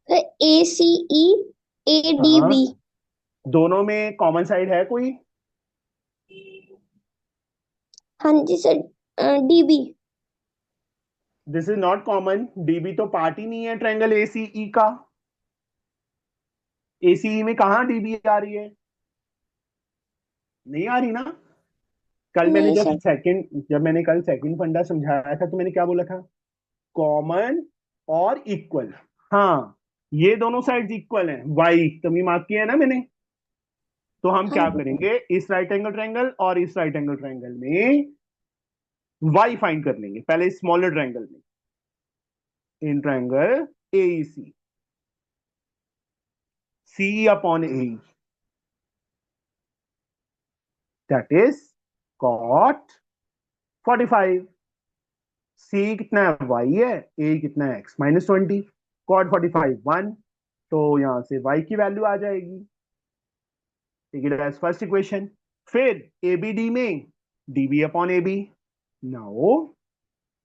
ए सी ई ए डी बी। दोनों में कॉमन साइड है कोई, हाँ जी sir, D B. This is not common, DB तो पार्ट ही नहीं है ट्रायंगल एसीई का। एसीई में कहा डीबी आ रही है, नहीं आ रही ना। कल मैंने नहीं सर। जब मैंने कल सेकंड फंडा समझाया था तो मैंने क्या बोला था, कॉमन और इक्वल। हाँ, ये दोनों साइड्स इक्वल हैं, वाई कमी मार्क किया है ना मैंने। तो हम क्या हाँ जी करेंगे, इस राइट एंगल ट्रायंगल और इस राइट एंगल ट्रायंगल में वाई फाइंड कर लेंगे पहले स्मॉलर ट्रायंगल में, in triangle AEC, C upon A, that is cot 45। C कितना है, y है, ए कितना है, x -20, cot 45 1, तो यहां से y की वैल्यू आ जाएगी। ठीक है, फर्स्ट इक्वेशन। फिर ए बी डी में db अपॉन A B, now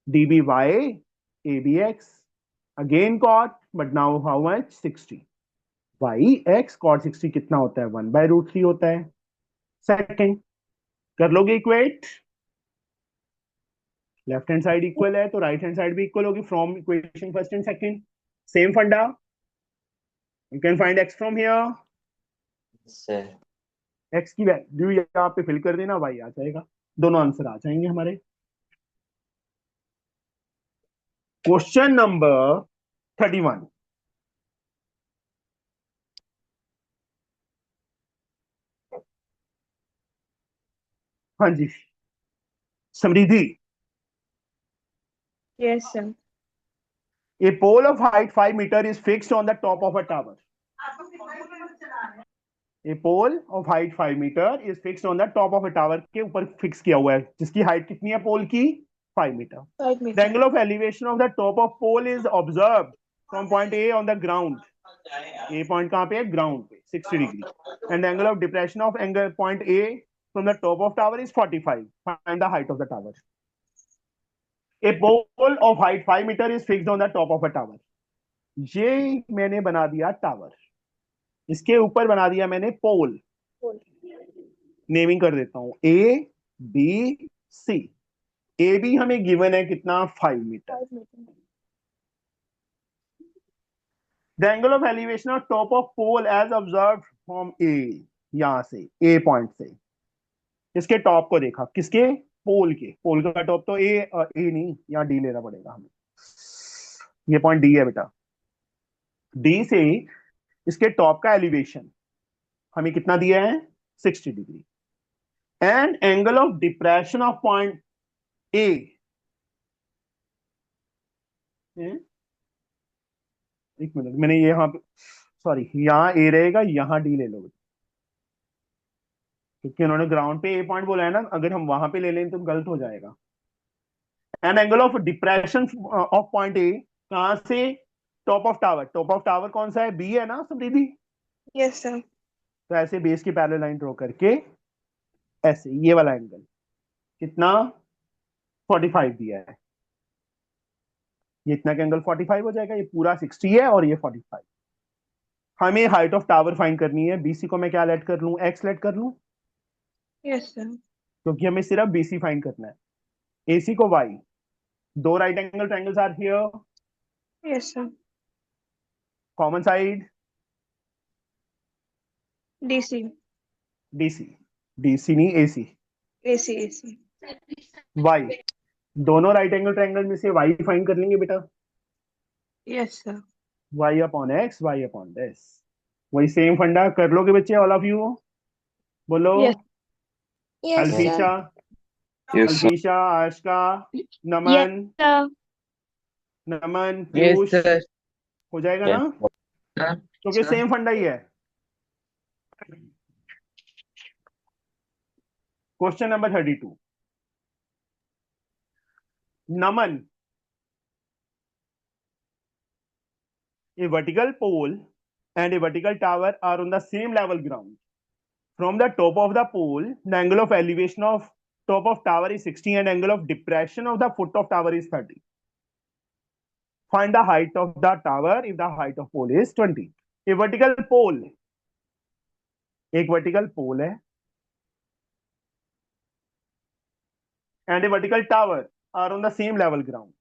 db y A B x, again cot, but now how much, 60। Y x cot 60 कितना होता है, 1/√3 होता है। सेकंड, कर लोगे equate, left hand side equal है तो राइट हैंड साइड भी इक्वल होगी from equation first and second. Same फंडा, you can find x from here. Sir x की वैल्यू यहाँ पे फिल कर देना, वाई आ जाएगा, दोनों आंसर आ जाएंगे हमारे। Question number 31। हाँ जी, समृद्धि। Yes, sir. A pole of height 5 meter is fixed on the top of a tower. A pole of height 5 meter is fixed on the top of a tower के ऊपर fix किया हुआ है, जिसकी height कितनी है पोल की, 5 meter. 5 The meter. angle of elevation of the top of pole is observed from point A on the ground. A point कहाँ पे है, ground पे, 60 degree. And the angle of depression of angle point A from the top of tower is 45. Find the height of the tower. A pole of height 5 meter is fixed on the top of a tower. ये मैंने बना दिया tower, इसके ऊपर बना दिया मैंने पोल। Pole. Naming कर देता हूं, A B C. A B हमें गिवन है कितना, 5 metre. 5 meter. The angle of elevation of top of pole as observe from A, यहां से ए पॉइंट से इसके टॉप को देखा, किसके, पोल के। पोल का टॉप तो ए नहीं, यहाँ डी लेना पड़ेगा हमें, ये पॉइंट डी है बेटा। डी से इसके टॉप का एलिवेशन हमें कितना दिया है, 60 degree. And angle of depression of point A, एक मिनट, मैंने यहाँ पे, सॉरी, यहाँ ए रहेगा, यहाँ डी ले लो, क्योंकि उन्होंने ग्राउंड पे ए पॉइंट बोला है ना, अगर हम वहां पे ले लें तो गलत हो जाएगा। And angle of depression of point A, कहां से, top of tower. Top of tower कौन सा है, बी है ना समृद्धि। Yes, sir. तो ऐसे बेस की पैरेलल लाइन ड्रॉ करके ऐसे ये वाला एंगल कितना, 45 दिया है, ये इतना का एंगल 45 हो जाएगा, ये पूरा 60 है और ये 45। हमें हाइट ऑफ टावर फाइंड करनी है। बीसी को मैं क्या लेट कर लूं, एक्स लेट कर लूं, Yes, sir. क्योंकि हमें सिर्फ बीसी फाइंड करना है। एसी को वाई, दो right angle triangles are here, Yes, sir. Common side DC. DC, DC नहीं एसी, AC. AC. वाई, दोनों राइट एंगल ट्रायंगल में से वाई फाइंड कर लेंगे बेटा। Yes, sir. Y upon X, Y upon this, वही सेम फंडा कर लोगे बच्चे, ऑल ऑफ यू बोलो। Yes. Yes, sir. Alfisha, Yes, sir. Alfisha, Aashka, Naman, sir. Naman, yes Piyush, sir हो जाएगा Yes. ना, क्योंकि सेम फंडा ही है। Question number 32। Naman, a vertical pole and a vertical tower are on the same level ground. From the top of the pole, the angle of elevation of top of tower is 60 and angle of depression of the foot of tower is 30. Find the height of the tower if the height of pole is 20. A vertical pole, एक vertical pole है, and a vertical tower are on the same level ground.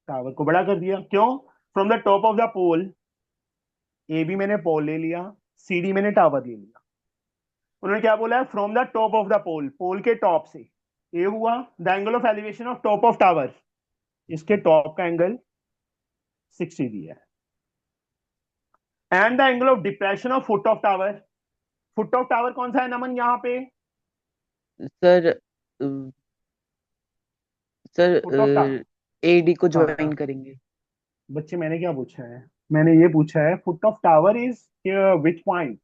Tower को बड़ा कर दिया, क्यों, from the top of the pole, A B मैंने pole ले लिया, सी डी मैंने टावर ले लिया। उन्होंने क्या बोला है, from the top of the pole, pole के टॉप से, ए हुआ, the angle of elevation of top of tower, इसके टॉप का एंगल 60 दिया है। And the angle of depression of foot of tower, foot of tower कौन सा है नमन यहाँ पे, sir sir foot of tower, AD को हाँ ज्वाइन करेंगे बच्चे, मैंने क्या पूछा है, मैंने ये पूछा है foot of tower is which point,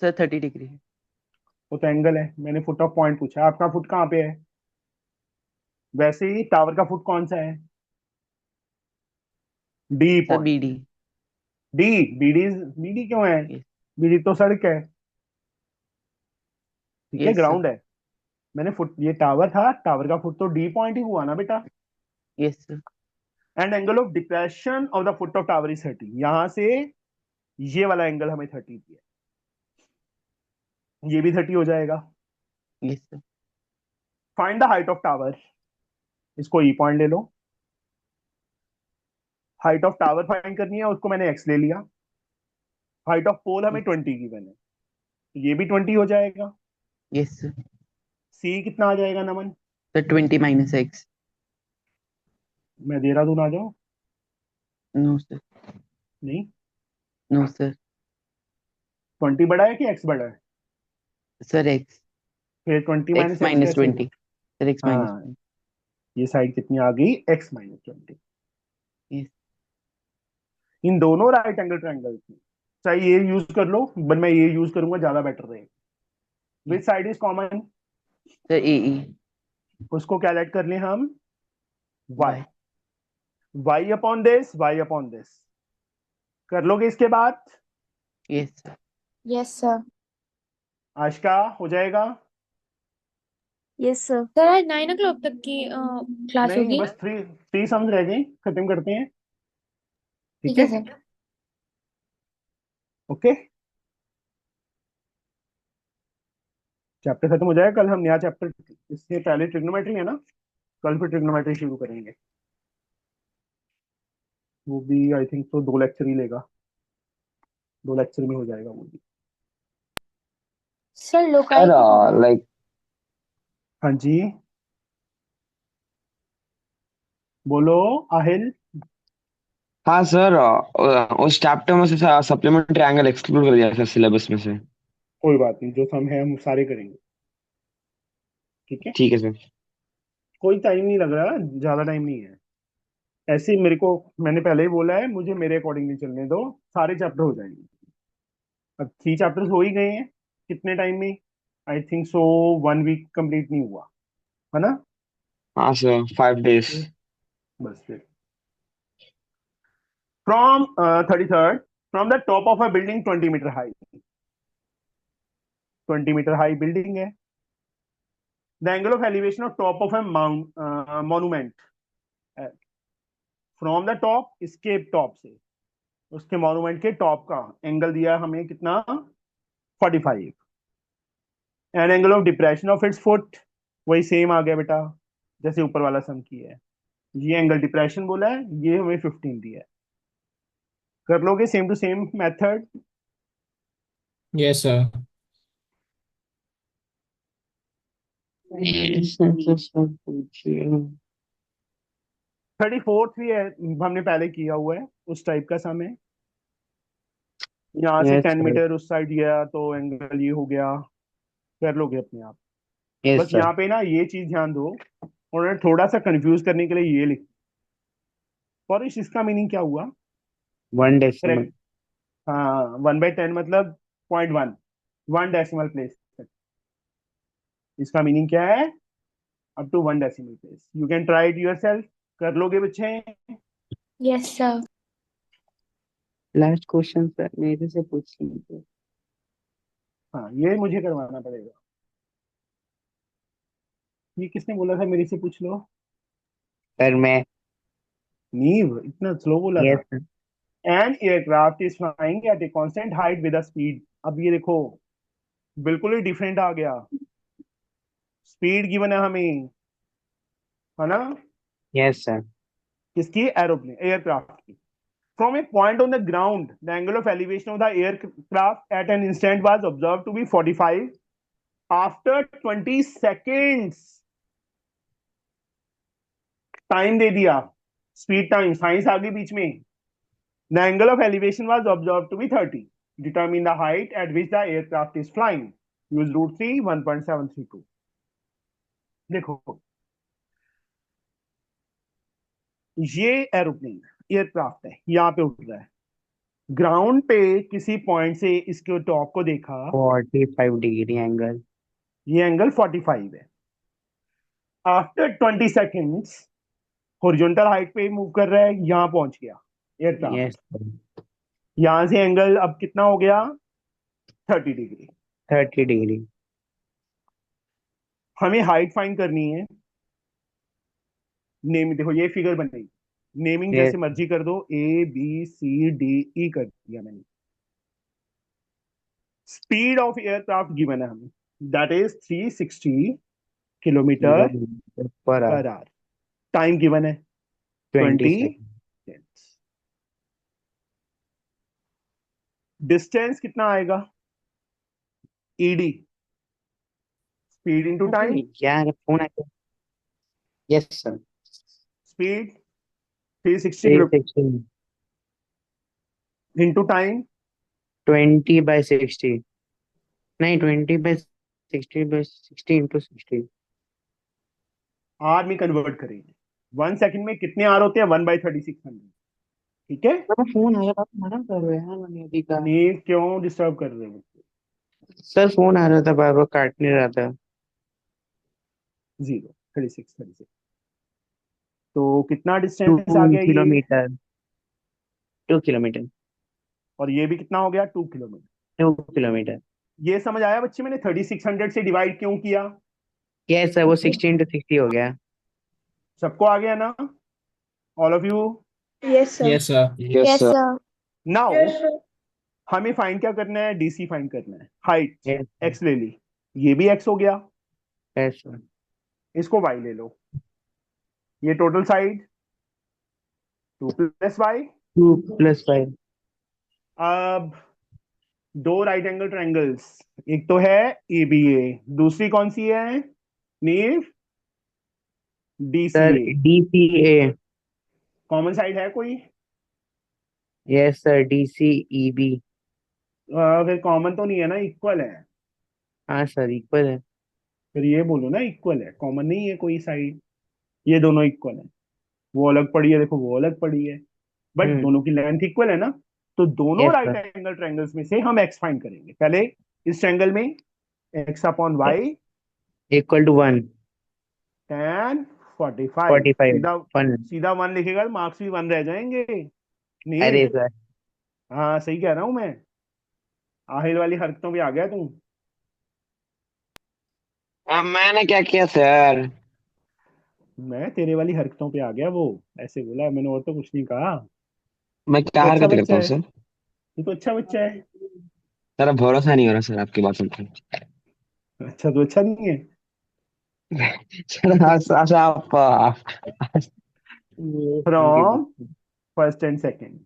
sir 30 degree वो तो एंगल है, मैंने फुट ऑफ पॉइंट पूछा है। आपका फुट कहाँ पे है, वैसे ही टावर का फुट कौन सा है, D sir point, BD D, BD, BD क्यों है, Yes. बीडी तो सड़क है, ठीक है, Yes, sir. ग्राउंड है। मैंने फुट, ये टावर था, टावर का फुट तो डी पॉइंट ही हुआ ना बेटा। Yes sir. And angle of depression of the foot of tower is 30। यहां से ये वाला एंगल हमें 30 दिया, ये भी 30 हो जाएगा। Yes sir. Find the height of tower, इसको ई पॉइंट ले लो। हाइट ऑफ टावर फाइंड करनी है, उसको मैंने एक्स ले लिया। हाइट ऑफ पोल हमें 20 गिवन है, तो ये भी 20 हो जाएगा। Yes sir. सी कितना आ जाएगा नमन? Sir 20 minus x. मैं देहरादून आ जाऊं? No sir. नहीं, नो सर। 20 बड़ा है कि एक्स बड़ा है? Sir x. फिर 20 एक्स माइनस एक्स माइनस कैसे? 20। सर एक्स माइनस हाँ, ये साइड कितनी आ गई? X minus 20। यस। इन दोनों राइट एंगल ट्रायंगल्स में चाहे ये यूज कर लो, बट मैं ये यूज करूंगा, ज्यादा बेटर रहेगा। Which side is common? Sir A E. उसको क्या लेट कर लें हम? y। By. y upon this, y upon this कर लोगे इसके बाद? Yes sir. Yes sir. Aashka हो जाएगा? Yes sir. सर आज 9 o'clock तक की क्लास नहीं, होगी। बस थ्री सम्स रह गई, खत्म करते हैं। ठीक ठीक है, है सर। ओके। चैप्टर खत्म हो जाएगा, कल हम नया चैप्टर, इससे पहले ट्रिग्नोमेट्री है ना, कल फिर ट्रिग्नोमेट्री शुरू करेंगे। वो भी आई थिंक तो 2 लेक्चर ही लेगा, 2 लेक्चर में हो जाएगा वो भी। सर लोकाई Sir, की होगा। like, हाँ जी, बोलो आहिल। हाँ सर, उस चैप्टर में से सप्लीमेंट्री एंगल एक्सक्लूड कर दिया सर सिलेबस में से। कोई बात नहीं, जो सम है हम सारे करेंगे। ठीक है, ठीक है सर। कोई टाइम नहीं लग रहा, ज्यादा टाइम नहीं है। ऐसे ही मेरे को, मैंने पहले ही बोला है, मुझे मेरे अकॉर्डिंगली चलने दो, सारे चैप्टर हो जाएंगे। अब 3 चैप्टर्स हो ही गए हैं, कितने टाइम में? I think so 1 week complete नहीं हुआ है ना? हाँ सर, 5 days। बस फिर from 33rd, from the top of a building 20 metre high, 20 metre high building है। The angle of elevation of top of a monument, from the top, इसके top से उसके मॉन्यूमेंट के टॉप का एंगल दिया हमें कितना? 45। And angle of depression of its foot, वही सेम आ गया बेटा जैसे ऊपर वाला सम किया है। ये एंगल डिप्रेशन बोला है, ये हमें 15 दिया है। कर लोगे same to same method? Yes sir. Sir 34th भी है, हमने पहले किया हुआ है, उस टाइप का सम है। यहाँ से यस 10 सर। मीटर उस साइड गया तो एंगल ये हो गया। कर लोगे अपने आप। यस बस सर। यहाँ पे ना ये चीज ध्यान दो, उन्होंने थोड़ा सा कंफ्यूज करने के लिए ये लिख, और इसका मीनिंग क्या हुआ? 1 decimal। करेक्ट, हाँ, 1/10 मतलब 0.1, 1 डेसिमल प्लेस तक। इसका मीनिंग क्या है? Up to 1 decimal place. You can try it yourself. कर लोगे बच्चे? Yes sir. Last question sir मेरे से पूछ लीजिए। हाँ, ये मुझे करवाना पड़ेगा। ये किसने बोला था मेरे से पूछ लो? सर मैं। नीव, इतना स्लो बोला यस था। Sir. An aircraft is flying eight a constant height with a speed. अब ये देखो, बिल्कुल ही डिफरेंट आ गया। स्पीड गिवन है हमें, है ना? Yes sir. किसकी? एरोप्लेन, एयरक्राफ्ट की। From a point on the ground the angle of elevation of the aircraft at an instant was observe to be 45 after 20 seconds. Time दे दिया, स्पीड टाइम, साइंस आ गई बीच में। The angle of elevation was observe to be 30। Determine the height at which the aircraft is flying. Use root 3 1.732। देखो, ये aeroplane aircraft है, यहाँ पे उड़ रहा है। ग्राउंड पे किसी पॉइंट से इसके टॉप को देखा, 45 डिग्री एंगल। ये एंगल 45 है। आफ्टर 20 सेकेंड्स हॉरिजॉन्टल हाइट पे मूव कर रहा है, यहाँ पहुंच गया यस एयरक्राफ्ट। सर। यहाँ से एंगल अब कितना हो गया? 30 डिग्री। 30 डिग्री। हमें हाइट फाइंड करनी है। नेम देखो ये फिगर बन गई, नेमिंग यस जैसे मर्जी कर दो, A B C D E कर दिया मैंने। स्पीड ऑफ एयरक्राफ्ट गिवन है हमें, that is 360 kilometre kilometre per hour per hour. Time given है 20 20 सेकंड। minutes। डिस्टेंस कितना आएगा, ED, स्पीड इंटू टाइम। क्या फोन आ गया? Yes sir. Speed 360 kilo 360 into time. 20/60, नहीं 20/60/60 इंटू 60। आर में कन्वर्ट करेंगे, 1 सेकंड में कितने आर होते हैं, 1/3600। ठीक है, मेरा फोन आया, बात मना कर रहे हैं मैंने अभी का। नहीं क्यों डिस्टर्ब कर रहे हो। सर फोन आ रहा था, बार बार काट नहीं रहा था। 36 तो कितना टू डिस्टेंस आ गया ये, किलोमीटर 2 किलोमीटर। और ये भी कितना हो गया 2 किलोमीटर। 2 किलोमीटर। ये समझ आया बच्चे, मैंने 3600 से डिवाइड क्यों किया। यस सर, वो 60 इंटू 60 हो गया। सबको आ गया ना, all of you. Yes, sir. Yes, sir. Yes, yes sir. Sir. Now Yes, sir. हमें फाइंड क्या करना है, DC फाइंड करना है। हाइट यस x ले ली, ये भी x हो गया, यस सर। इसको y ले लो, ये टोटल साइड 2 + y। 2 + 5। अब दो राइट एंगल ट्रायंगल्स, एक तो है ABA, दूसरी कौन सी है नीव, sir DCA। DCA। Common side है कोई, यस सर DCEB। फिर कॉमन तो नहीं है ना, इक्वल है। हाँ सर इक्वल है। फिर ये बोलो ना इक्वल है, कॉमन नहीं है कोई साइड, ये दोनों इक्वल है। वो अलग पड़ी है देखो, वो अलग पड़ी है, बट हम्म। दोनों की लेंथ इक्वल है ना। तो दोनों yes right sir. Angle triangles में से हम x फाइंड करेंगे पहले। इस ट्रायंगल में x/y इक्वल टू 1। tan 45, 45। सीधा 1। सीधा 1 लिखेगा, मार्क्स भी 1 रह जाएंगे। अरे नीव, सर। हाँ सही कह रहा हूं मैं, आहिल वाली हरकतों पे आ गया तू। अब मैंने क्या किया सर? मैं तेरे वाली हरकतों पे आ गया, वो ऐसे बोला मैंने, और तो कुछ नहीं कहा। मैं तो क्या अच्छा हरकत करता बच्चा हूँ है, सर? तू तो अच्छा बच्चा है। सर अब भरोसा नहीं हो रहा सर आपकी बात सुनकर। अच्छा तो अच्छा नहीं है। सर अच्छा from first and second,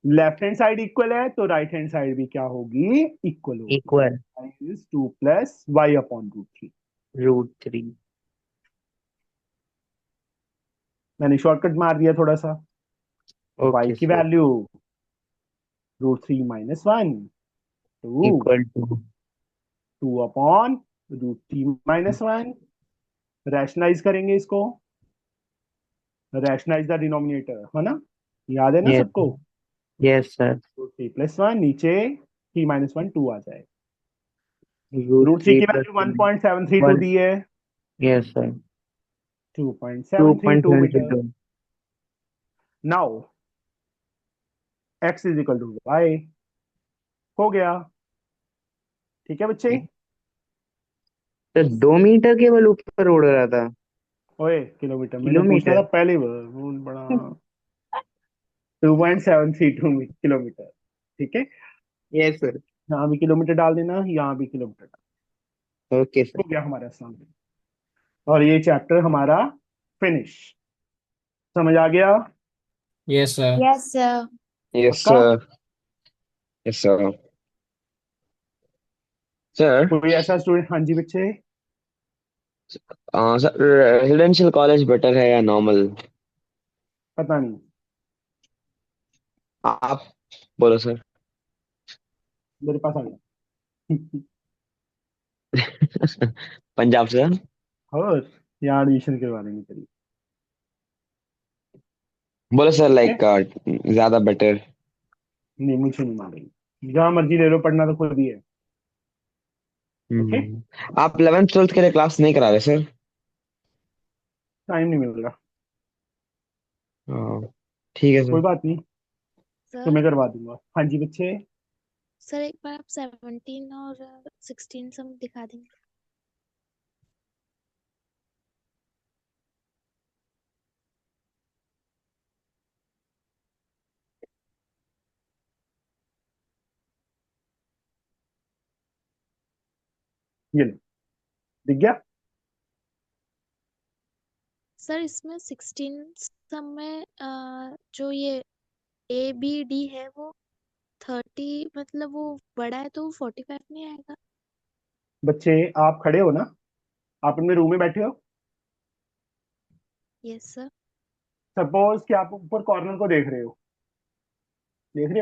left hand side equal है तो राइट हैंड साइड भी क्या होगी, इक्वल होगी। Equal 2 + y/√3। √3। मैंने शॉर्टकट मार दिया थोड़ा सा, y ओके की sir. Value √3 - 1, 2, equal to 2/√3 - 1। Rationalise करेंगे इसको, रैशनलाइज द डिनोमिनेटर, है ना, याद है ना यस। सबको। Yes sir. √3 + 1 नीचे 3 - 1 2 आ जाए। √3 √3 की + वैल्यू 3 1.732 1। दी है, yes sir. 2.732 metre. 2.732। Now x = y हो गया। ठीक है बच्चे। सर 2 मीटर केवल ऊपर उड़ रहा था। ओए किलोमीटर मैंने पूछा था किलोमीटर। पहले, वो बड़ा 2.732 किलोमीटर। ठीक है, यस सर। यहाँ भी किलोमीटर डाल देना, यहाँ भी किलोमीटर ओके सर। हो गया हमारा सामने। और ये चैप्टर हमारा फिनिश, समझ आ गया। Yes, sir. Yes sir. Yes पक्का, सर। Yes sir. सर कोई ऐसा स्टूडेंट, हाँ जी बच्चे। सर रेजिडेंशियल कॉलेज बेटर है या नॉर्मल? पता नहीं, आप बोलो सर। मेरे पास आ गया। पंजाब से। और यहाँ एडमिशन करवा देंगे तेरी। बोलो सर ठीक है, लाइक ज्यादा बेटर। नहीं मुझे नहीं मालूम, जहाँ मर्जी ले लो, पढ़ना तो खुद ही है। ओके, आप 11th 12th के लिए क्लास नहीं करा रहे सर? टाइम नहीं मिल रहा, हाँ, ठीक है कोई सर। बात नहीं, तो सर मैं करवा दूंगा। हाँ जी बच्चे, सर एक बार आप 17 और 16 सम दिखा देंगे। ये लो, दिख गया? सर इसमें 16 सम में जो ये ए बी डी है वो 30 मतलब वो बड़ा है तो 45 नहीं आएगा। बच्चे आप खड़े हो ना, आप अपने रूम में बैठे हो। Yes sir. सपोज कि आप ऊपर कॉर्नर को देख रहे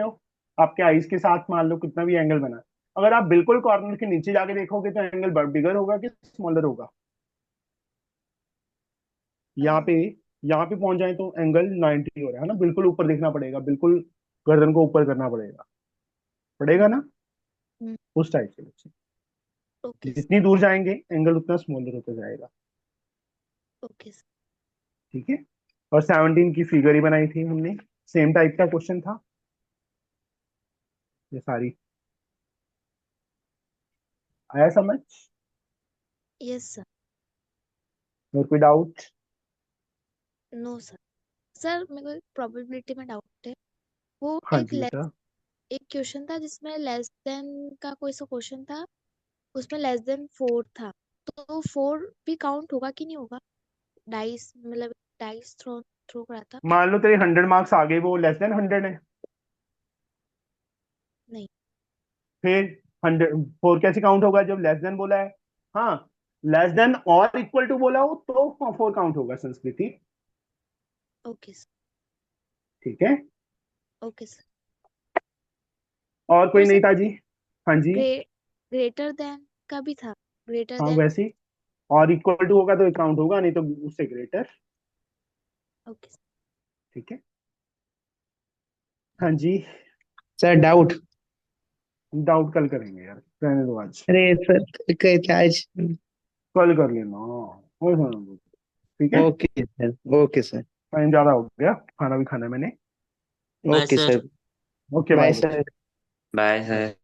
हो, आपके आईज के साथ मान लो कितना भी एंगल बना, अगर आप बिल्कुल कॉर्नर के नीचे जाके देखोगे तो एंगल बिगर होगा कि स्मॉलर होगा? यहाँ पे यहाँ पे पहुंच जाए तो एंगल 90 हो रहा है ना, बिल्कुल ऊपर देखना पड़ेगा, बिल्कुल गर्दन को ऊपर करना पड़ेगा ना, हम्म, उस टाइप से बच्चे। Okay sir. जितनी दूर जाएंगे एंगल उतना स्मॉलर होता जाएगा। Okay sir. ठीक है। और 17 की फिगर ही बनाई थी हमने, सेम टाइप का क्वेश्चन था ये सारी। आया समझ? Yes sir. और कोई डाउट? No sir. सर मेरे को एक प्रोबेबिलिटी में डाउट है। वो हाँ जी बेटा। एक क्वेश्चन था जिसमें लेस देन का कोई सा क्वेश्चन था, उसमें लेस देन 4 था, तो 4 भी काउंट होगा कि नहीं होगा? डाइस मतलब डाइस थ्रो थ्रो करा था। मान लो तेरे 100 मार्क्स आ गए, वो लेस देन 100 है, नहीं। फिर 104 कैसे काउंट होगा जब लेस देन बोला है? हाँ, लेस देन और इक्वल टू बोला हो तो 4 काउंट होगा संस्कृति। Okay sir. ठीक है। Okay sir. और कोई और नहीं सर था जी? हाँ जी। ग्रेटर देन का भी था, ग्रेटर हाँ देन। वैसे ही, और इक्वल टू होगा तो काउंट होगा, नहीं तो उससे ग्रेटर। Okay sir. ठीक है। हाँ जी। Sir doubt. डाउट कल करेंगे यार, रहने दो आज, अरे सर क्या आज? कल कर लेना। और सुनो, ठीक है। Okay sir, okay sir. Time ज्यादा हो गया, खाना भी खाना है मैंने। Bye okay sir. Sir. Okay bye bye sir. बच्चे। Bye sir.